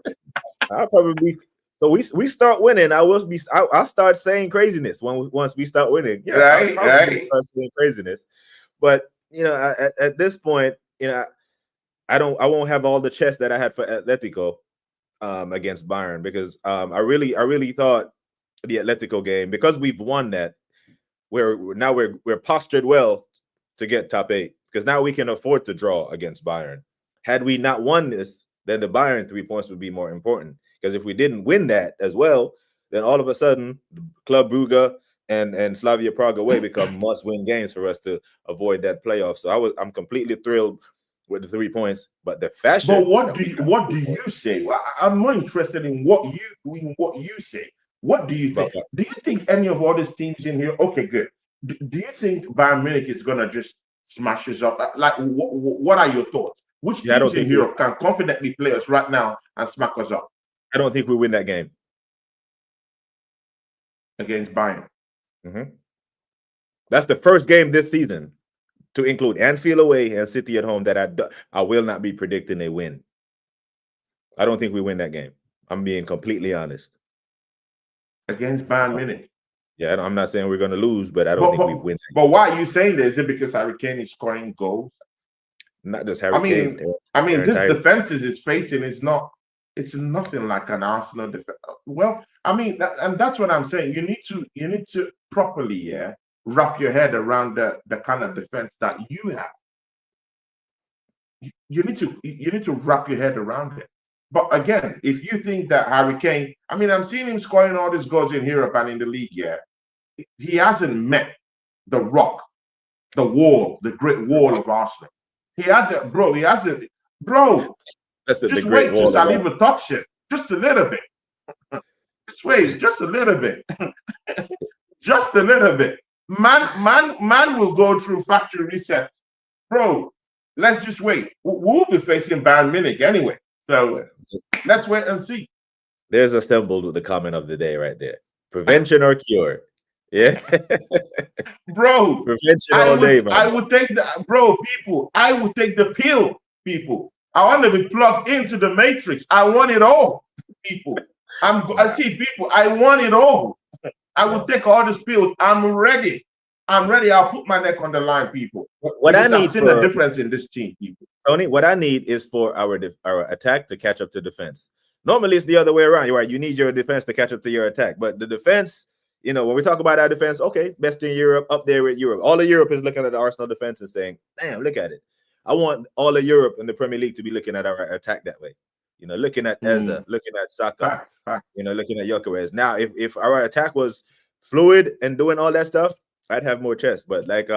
I'll probably. So we start winning. I'll start saying craziness once we start winning. Yeah, right. Start saying craziness, but you know, at this point, you know, I won't have all the chest that I had for Atletico against Bayern, because I really thought the Atletico game, because we've won that, we're postured well to get top 8, because now we can afford to draw against Bayern. Had we not won this, then the Bayern 3 points would be more important, because if we didn't win that as well, then all of a sudden Club Brugge and Slavia Prague away become must-win games for us to avoid that playoff. So I'm completely thrilled with the 3 points, but the fashion. But what do you say? Well, I'm more interested in what you say. What do you think? Do you think any of all these teams in here? Okay, good. Do you think Bayern Munich is gonna just smash us up? Like, what are your thoughts? Which teams in Europe can confidently play us right now and smack us up? I don't think we win that game against Bayern. Mm-hmm. That's the first game this season, to include Anfield away and City at home, that I will not be predicting a win. I don't think we win that game. I'm being completely honest. Against Bayern Munich. Yeah, I'm not saying we're going to lose, but I don't think we win. But why are you saying this? Is it because Harry Kane is scoring goals? Not just Harry Kane. I mean, this defense is facing is not. It's nothing like an Arsenal defense. Well, I mean, and that's what I'm saying. You need to properly, wrap your head around the kind of defense that you have. You need to wrap your head around it. But again, if you think that Harry Kane, I mean, I'm seeing him scoring all these goals in Europe and in the league. Yeah, he hasn't met the rock, the wall, the great wall of Arsenal. He hasn't, bro. He hasn't, bro. Just wait till Saliba touch it, just a little bit. Just wait, just a little bit, just a little bit. Man will go through factory reset, bro. Let's just wait. We'll be facing Bayern Munich anyway, so let's wait and see. There's assembled with the comment of the day right there: prevention or cure. Yeah, bro. Prevention all day, man. I would take the people. I would take the pill, people. I want to be plugged into the matrix. I want it all, people. I see people. I want it all. I will take all these pills. I'm ready. I'm ready. I'll put my neck on the line, people. What I need, I've seen the difference in this team, people. Tony, what I need is for our attack to catch up to defense. Normally, it's the other way around. You're right. You need your defense to catch up to your attack, but the defense. You know, when we talk about our defense, okay, best in Europe, up there with Europe. All of Europe is looking at the Arsenal defense and saying, "Damn, look at it." I want all of Europe and the Premier League to be looking at our attack that way. You know, looking at Eza, looking at Saka, you know, looking at Gyökeres. Now, if our attack was fluid and doing all that stuff, I'd have more chest. But like,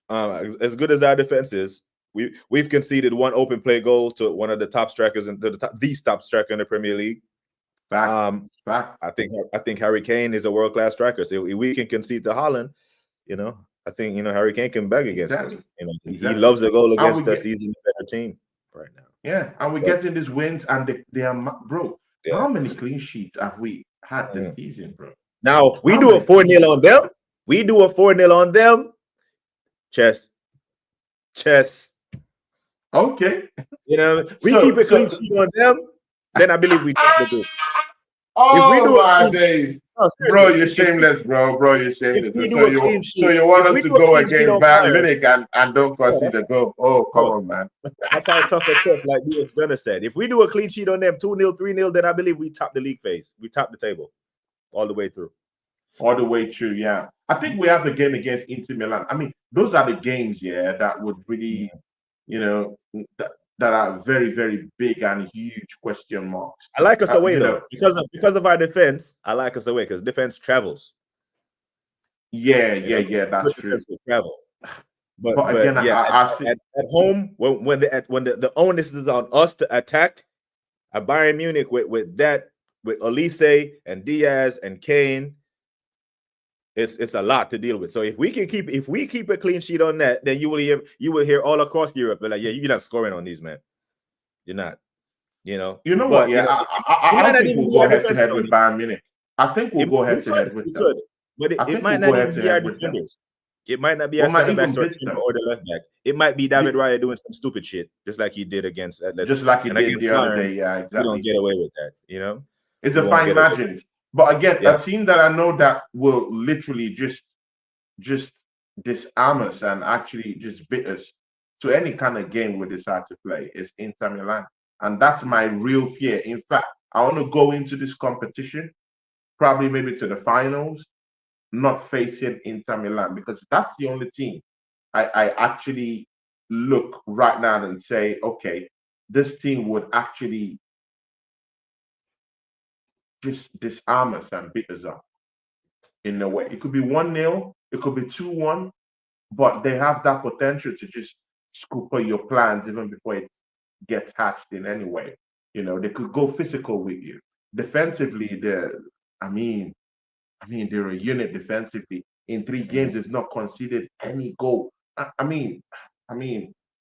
as good as our defense is, we've conceded one open play goal to one of the top strikers and the top striker in the Premier League. I think Harry Kane is a world-class striker. So if we can concede to Haaland, you know, I think Harry Kane can bag against us. He loves a goal against us. He's in a better team right now. Yeah, and we're getting these wins, and they are, bro. Yeah. How many clean sheets have we had this season, bro? Now we do a 4-0 on them. We do a 4-0 on them. Chess. Okay. We keep a clean sheet on them, then I believe we top the group. Oh, if we do my days. Bro, you're shameless, bro. You're shameless. So you want us to go against Bayern Munich and don't concede the goal. Oh, come on, man. That's how tough a test, like DX Gunner said. If we do a clean sheet on them, 2-0, 3-0, then I believe we top the league phase. We top the table all the way through. All the way through, yeah. I think we have a game against Inter Milan. I mean, those are the games, that would really, that are very, very big and huge question marks. I like us away though, because of our defense. I like us away because defense travels. Yeah, that's true. Travel, but again, at home when the onus is on us to attack, at Bayern Munich with Olise and Diaz and Kane, it's a lot to deal with. So if we keep a clean sheet on that, then you will hear all across Europe, but like, yeah, you're not scoring on these, man. You're not. What? Yeah, I think we'll go head to head with Bayern Munich. I think we'll go head to head with them. But it might not even be our defenders. It might not be our center backs or the left back. It might be David Raya doing some stupid shit, just like he did against Atletic. Just like he did the other day. Yeah, exactly. You don't get away with that, It's a fine margin. But again, a team that I know that will literally just disarm us and actually just beat us to any kind of game we decide to play is Inter Milan. And that's my real fear. In fact, I want to go into this competition, probably maybe to the finals, not facing Inter Milan, because that's the only team I actually look right now and say, okay, this team would actually just disarm us and beat us up in a way. It could be 1-0, it could be 2-1, but they have that potential to just scoop out your plans even before it gets hatched in any way. They could go physical with you. Defensively, they're a unit defensively. In 3 games, they've not conceded any goal. I mean,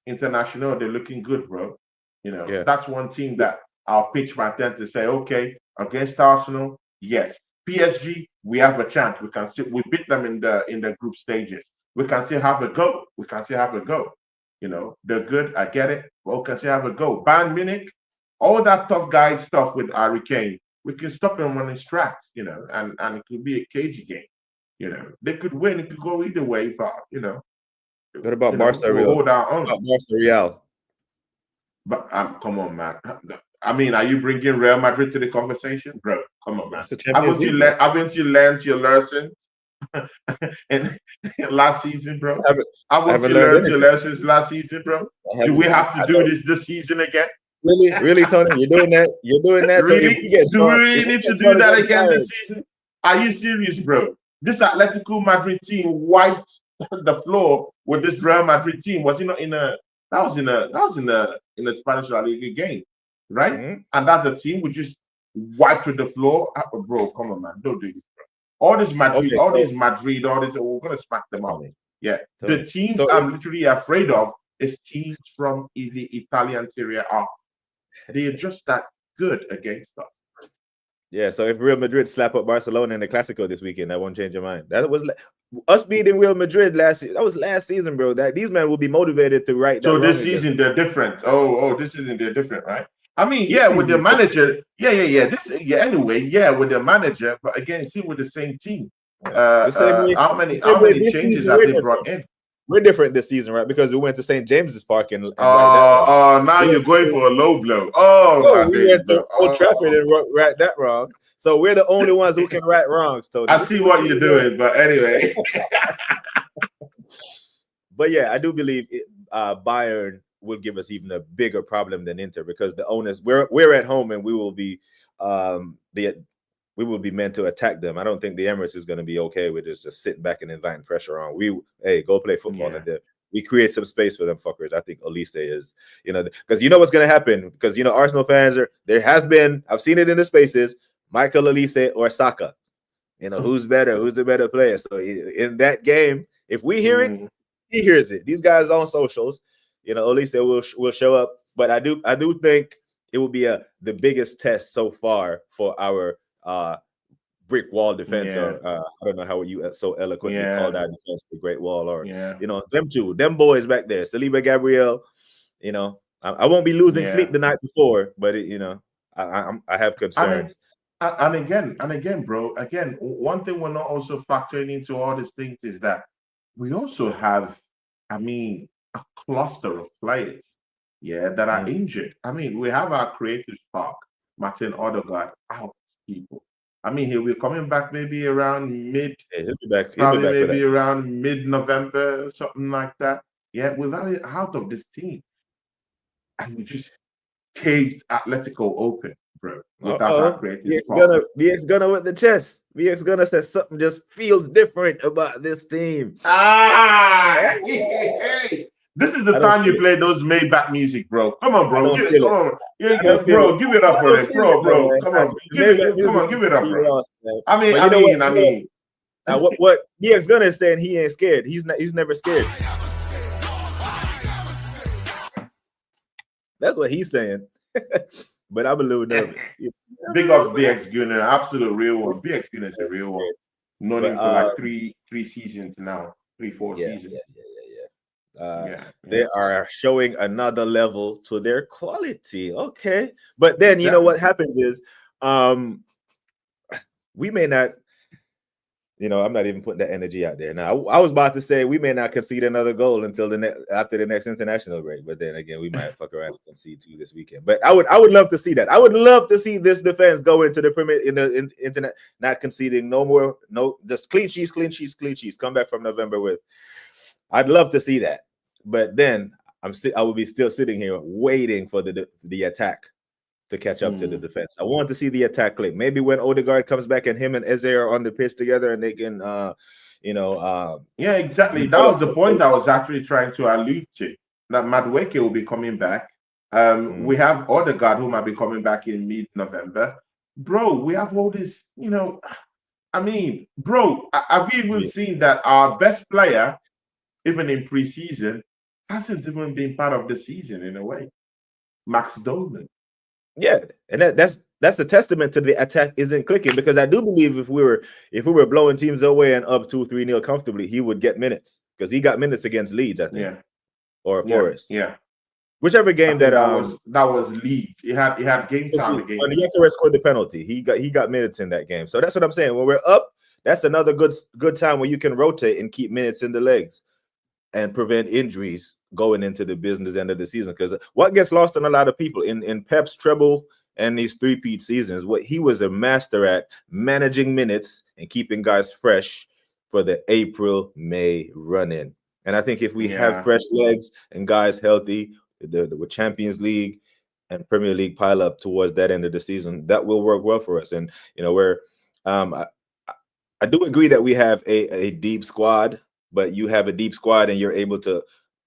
international, they're looking good, bro. That's one team that I'll pitch my tent to say, okay, against Arsenal, yes. PSG, we have a chance. We beat them in the group stages. We can still have a go. They're good. I get it. But we can still have a go. Bayern Munich, all that tough guy stuff with Harry Kane, we can stop him on his tracks, and it could be a cagey game. They could win. It could go either way, but What about Barca Real? Hold our own. Barca Real. But come on, man. I mean, are you bringing Real Madrid to the conversation, bro? Come on, man. Haven't you learned your lesson in last season, bro? Haven't you learned your lessons last season, bro? Do we have to do this season again? Really, Tony? You're doing that? Really? Do we really need to do that again this season? Are you serious, bro? This Atleticò Madrid team wiped the floor with this Real Madrid team. Was he not in a? That was in a Spanish La Liga game, right? Mm-hmm. And that's a team we just wiped with the floor. Bro, come on, man, don't do this, bro. All this Madrid, we're gonna smack them up. Yeah, the teams I'm literally afraid of is teams from the Italian Serie A. They're just that good against us. Yeah, so if Real Madrid slap up Barcelona in the Clasico this weekend, that won't change your mind. That was us beating Real Madrid last season, bro. That these men will be motivated to write. So this season they're different. This season they're different, right? I mean, with the manager, Anyway, with the manager, but again, see, with the same team. How many changes have they brought in? We're different this season, right? Because we went to St. James's Park and now you're going for a low blow. We went to Old Trafford and right that wrong. So we're the only ones who can right wrongs, Tony. I see what you're doing, but anyway. But yeah, I do believe Bayern will give us even a bigger problem than Inter because the owners we're at home and we will be meant to attack them. I don't think the Emirates is going to be okay with us just sitting back and inviting pressure on. Go play football and we create some space for them fuckers. I think Olise is, because what's going to happen because Arsenal fans I've seen it in the spaces, Michael Olise or Saka. Who's better? Who's the better player? So in that game, If we hear it, he hears it. These guys on socials, you know, at least they will show up. But I do think it will be the biggest test so far for our brick wall defense, or I don't know how you so eloquently called our defense the Great Wall, or you know, them boys back there, Saliba, Gabriel. You know, I won't be losing sleep the night before, but you know, I have concerns. And again, bro. Again, one thing we're not also factoring into all these things is that we also have, I mean, a cluster of players, that are injured. I mean, we have our creative spark, Martin Odegaard, out, people. I mean, he'll be coming back maybe around he'll be back probably maybe around mid-November, something like that. Yeah, without it out of this team, and we just caved Atletico open, bro. Without our creative spark. BX Gunner with the chest. BX Gunner says something just feels different about this team. Hey. This is the time you play those Maybach music, bro. Come on, bro. Give it up for it, bro. Come on, give it up, bro. I mean. What BX Gunner is saying, he ain't scared. He's never scared. That's what he's saying. But I'm a little nervous. Big up BX Gunner, absolute real one. BX Gunner is a real one. Known him for like three seasons now, 4 seasons. They are showing another level to their quality. Okay, but then you know what happens is, we may not. You know, I'm not even putting that energy out there. Now, I was about to say we may not concede another goal until after the next international break, but then again, we might fuck around and concede 2 this weekend. But I would love to see that. I would love to see this defense go into the Premier in the internet, not conceding just clean sheets. Come back from November with. I'd love to see that, but then I will be still sitting here waiting for the attack to catch up to the defense. I want to see the attack click. Maybe when Odegaard comes back and him and Eze are on the pitch together and they can, exactly. That was the point I was actually trying to allude to. That Madueke will be coming back. We have Odegaard who might be coming back in mid-November. Bro, we have all this, I mean, bro, I've even seen that our best player, even in preseason, hasn't even been part of the season in a way. Max Dolman. Yeah, and that's a testament to the attack isn't clicking, because I do believe if we were blowing teams away and up 2-3-0 comfortably, he would get minutes, because he got minutes against Leeds, I think, or Forest. Whichever game that was Leeds. He had game time again. When Gyökeres scored the penalty, he got minutes in that game. So that's what I'm saying. When we're up, that's another good time where you can rotate and keep minutes in the legs and prevent injuries going into the business end of the season. Because what gets lost on a lot of people in Pep's treble and these three-peat seasons, what he was a master at managing minutes and keeping guys fresh for the April-May run-in. And I think if we have fresh legs and guys healthy, the Champions League and Premier League pile up towards that end of the season, that will work well for us. And I do agree that we have a deep squad, but you have a deep squad and you're able to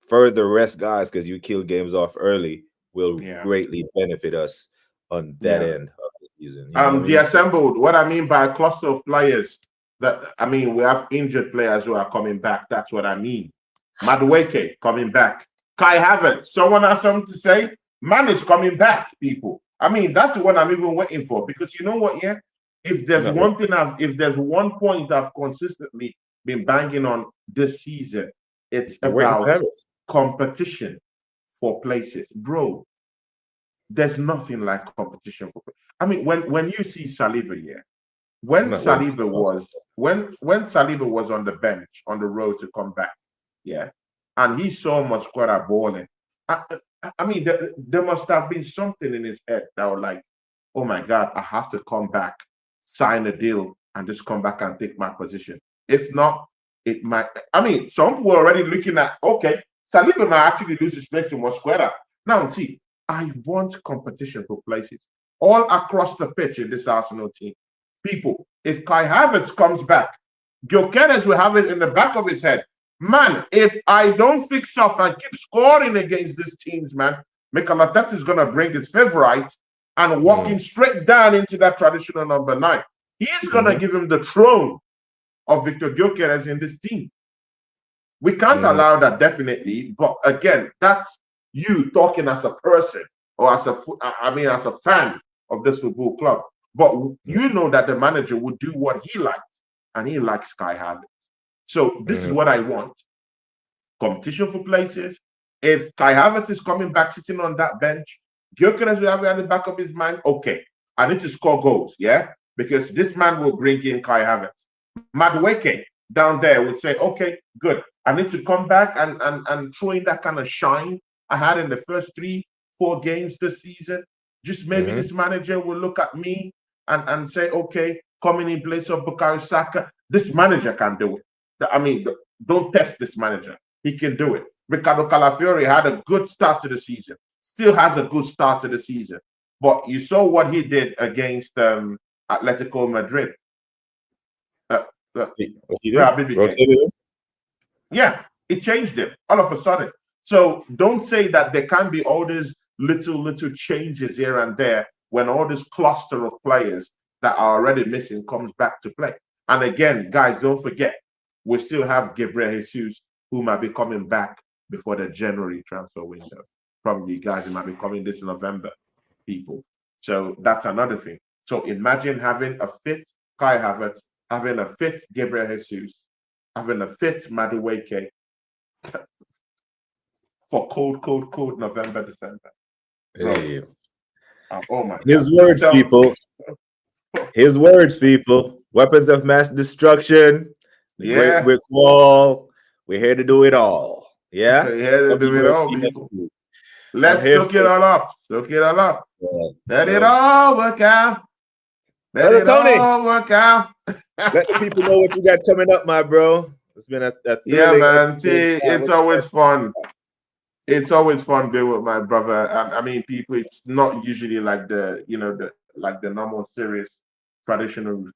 further rest guys because you kill games off early will greatly benefit us on that end of the season. Assembled. What I mean by a cluster of players, we have injured players who are coming back. That's what I mean. Madueke coming back. Kai Havertz. Someone has something to say? Man is coming back, people. I mean, that's what I'm even waiting for, because you know what? Yeah, if there's one point I've consistently been banging on this season, it's about competition for places, bro. There's nothing like competition for. I mean, when you see Saliba, when Saliba was on the bench on the road to come back, and he saw Mosquera balling. I mean, there must have been something in his head that was like, oh my God, I have to come back, sign a deal, and just come back and take my position. If not, it might. I mean, some people are already looking at, okay, Saliba might actually lose his place to Mosquera. Now, see, I want competition for places all across the pitch in this Arsenal team. People, if Kai Havertz comes back, Gyökeres will have it in the back of his head. Man, if I don't fix up and keep scoring against these teams, man, Mikel Arteta is going to bring his favourites and walk him straight down into that traditional number 9. He's going to give him the throne of Victor Gyökeres in this team. We can't allow that, definitely. But again, that's you talking as a person or as as a fan of this football club. But you know that the manager would do what he likes, and he likes Kai Havertz. So this is what I want: competition for places. If Kai Havertz is coming back, sitting on that bench, Gyökeres will have it at the back of his mind. Okay, I need to score goals, yeah, because this man will bring in Kai Havertz. Madueke down there would say, okay, good. I need to come back and throw in that kind of shine I had in the first 3-4 games this season. Just maybe this manager will look at me and say, okay, coming in place of Bukayo Saka, this manager can do it. I mean, don't test this manager. He can do it. Ricardo Calafiori had a good start to the season, still has a good start to the season. But you saw what he did against Atletico Madrid. Yeah, it changed him all of a sudden. So don't say that there can be all these little changes here and there when all this cluster of players that are already missing comes back to play. And again, guys, don't forget, we still have Gabriel Jesus, who might be coming back before the January transfer window. Probably, guys, it might be coming this November, people. So that's another thing. So imagine having a fit Kai Havertz, having a fit Gabriel Jesus, having a fit Madueke for cold November, December. Hey. Oh my His God. Words, people. His words, people. Weapons of mass destruction. The Great Brick Wall. We're here to do it all. Yeah? We're here to do it all, people. Let's soak it all up. Soak it all up. Let it all work out. Let it all work out. Let the people know what you got coming up, my bro. It's been a yeah, man. See, it's always fun. It's always fun being with my brother. I mean, people. It's not usually like the normal serious, traditional,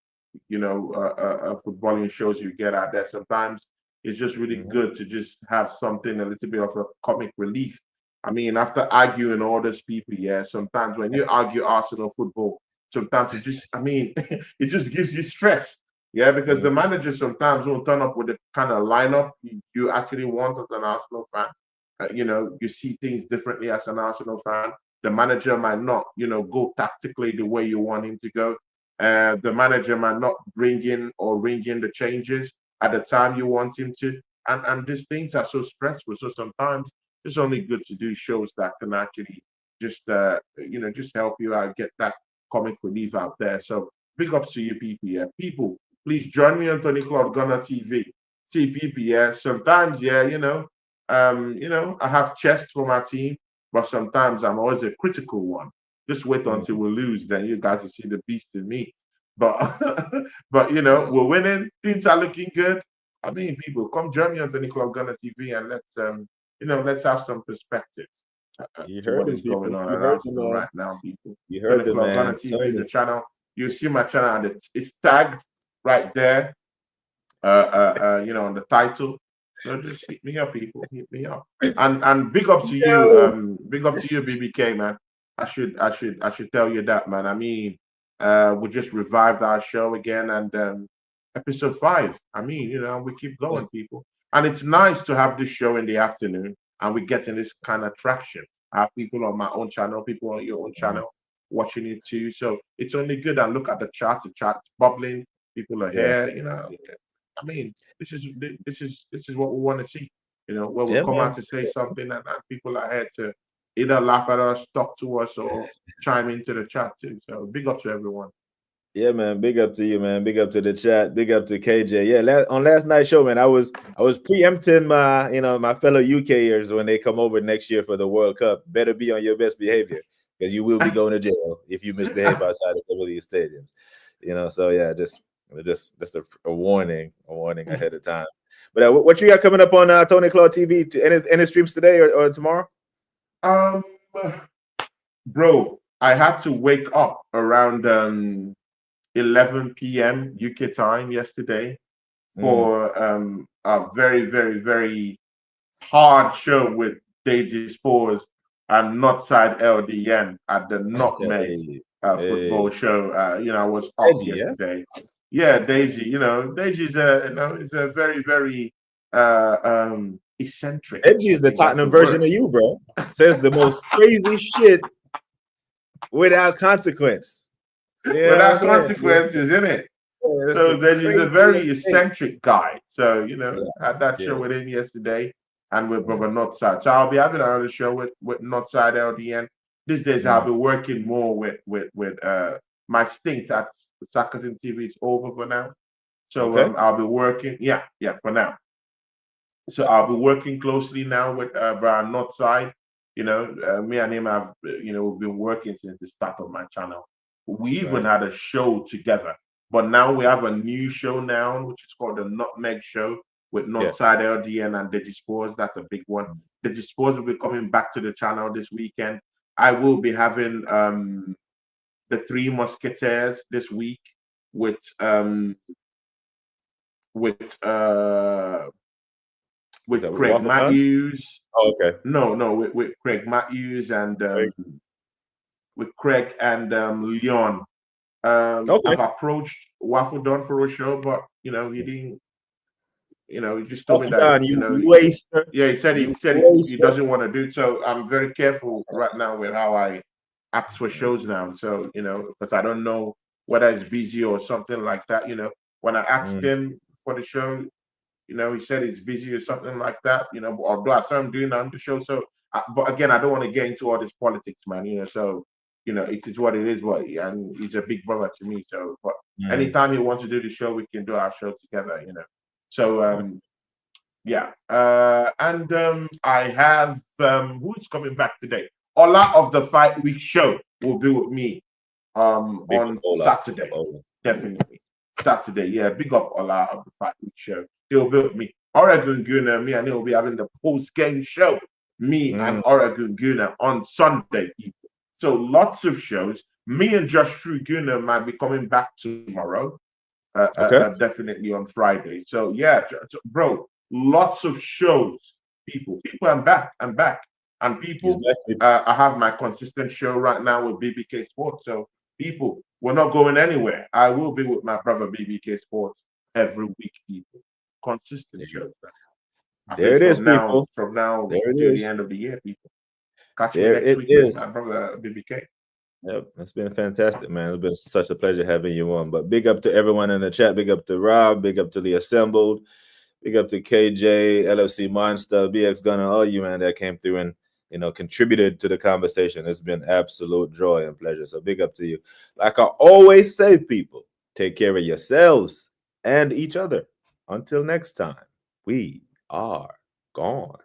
footballing shows you get out there. Sometimes it's just really good to just have something a little bit of a comic relief. I mean, after arguing all these people, sometimes when you argue Arsenal football, sometimes it just gives you stress. Yeah, because the manager sometimes won't turn up with the kind of lineup you actually want as an Arsenal fan. You see things differently as an Arsenal fan. The manager might not, go tactically the way you want him to go. The manager might not bring in the changes at the time you want him to. And these things are so stressful. So sometimes it's only good to do shows that can actually just help you out, get that comic relief out there. So big ups to you, people. Yeah, people, please join me on Tony Claude Gunner TV. See, people. Yeah, sometimes, I have chest for my team, but sometimes I'm always a critical one. Just wait until we lose, then you guys will see the beast in me. But we're winning. Things are looking good. I mean, people, come join me on Tony Claude Gunner TV and let's have some perspective. You heard what is going on right now, people. You heard the man. Gunner TV is the channel. You see my channel, and it's tagged right there. On the title. So just hit me up, people. Hit me up. And big up to you. Big up to you, BBK, man. I should tell you that, man. I mean, we just revived our show again, and episode 5. I mean, we keep going, people. And it's nice to have this show in the afternoon, and we're getting this kind of traction. I have people on my own channel, people on your own channel watching it too. So it's only good. And look at the chart's bubbling. People are here, I mean, this is what we want to see. Where we come out to say something, and people are here to either laugh at us, talk to us, or chime into the chat too. So big up to everyone. Yeah, man. Big up to you, man. Big up to the chat. Big up to KJ. Yeah, on last night's show, man, I was preempting my my fellow UKers when they come over next year for the World Cup. Better be on your best behavior, because you will be going to jail if you misbehave outside of some of these stadiums. So yeah, just a warning ahead of time. But what you got coming up on Tony Claude TV? Any streams today or tomorrow? Bro, I had to wake up around 11 p.m. UK time yesterday for a very, very, very hard show with Deji Spores and Northside LDN at the Nutmeg football show. I was up yesterday. Yeah, Deji. Deji is a very, very eccentric. Edgy is the Tottenham version of you, bro. Says the most crazy shit without consequence. Yeah, without consequences, isn't it? Yeah, so then he's a very eccentric guy. So, had that show with him yesterday and with Brother Northside. So I'll be having another show with Northside LDN. These days I'll be working more with my stint at Sakaton TV is over for now. So I'll be working, for now. So I'll be working closely now with Brian Northside. Me and him have, we've been working since the start of my channel. We even had a show together, but now we have a new show now, which is called the Nutmeg Show with Northside LDN and Digisports. That's a big one. Digisports will be coming back to the channel this weekend. I will be having the Three Musketeers this week with Craig Matthews. Oh, okay. No, with Craig Matthews and with Craig and Leon. I've approached Waffle Don for a show, but he didn't. He just told me that he said he doesn't want to do it. So I'm very careful right now with how I ask for shows now. So because I don't know whether it's busy or something like that. When I asked him for the show, he said he's busy or something like that. Although I saw him doing that on the show. So, but again, I don't want to get into all this politics, man. So. It is what it is, and he's a big brother to me. So, but anytime he wants to do the show, we can do our show together, So, and I have who's coming back today? Ola of the Fight Week show will be with me on Saturday. Definitely Saturday. Yeah, big up Ola of the Fight Week show. He'll be with me. Oregon Guna, me and he'll be having the post-game show. Me and Oregon Guna on Sunday evening. So lots of shows. Me and Josh Truguna might be coming back tomorrow. Definitely on Friday. So bro, lots of shows. People, I'm back. And people, I have my consistent show right now with BBK Sports. So people, we're not going anywhere. I will be with my brother BBK Sports every week. People, consistent shows. There it is, people. From now till the end of the year, people. Catch me next week with my brother BBK. Yep, it's been fantastic, man. It's been such a pleasure having you on. But big up to everyone in the chat. Big up to Rob. Big up to the Assembled. Big up to KJ, LFC Monster, BX Gunner, all you, man, that came through and contributed to the conversation. It's been absolute joy and pleasure. So big up to you. Like I always say, people, take care of yourselves and each other. Until next time, we are gone.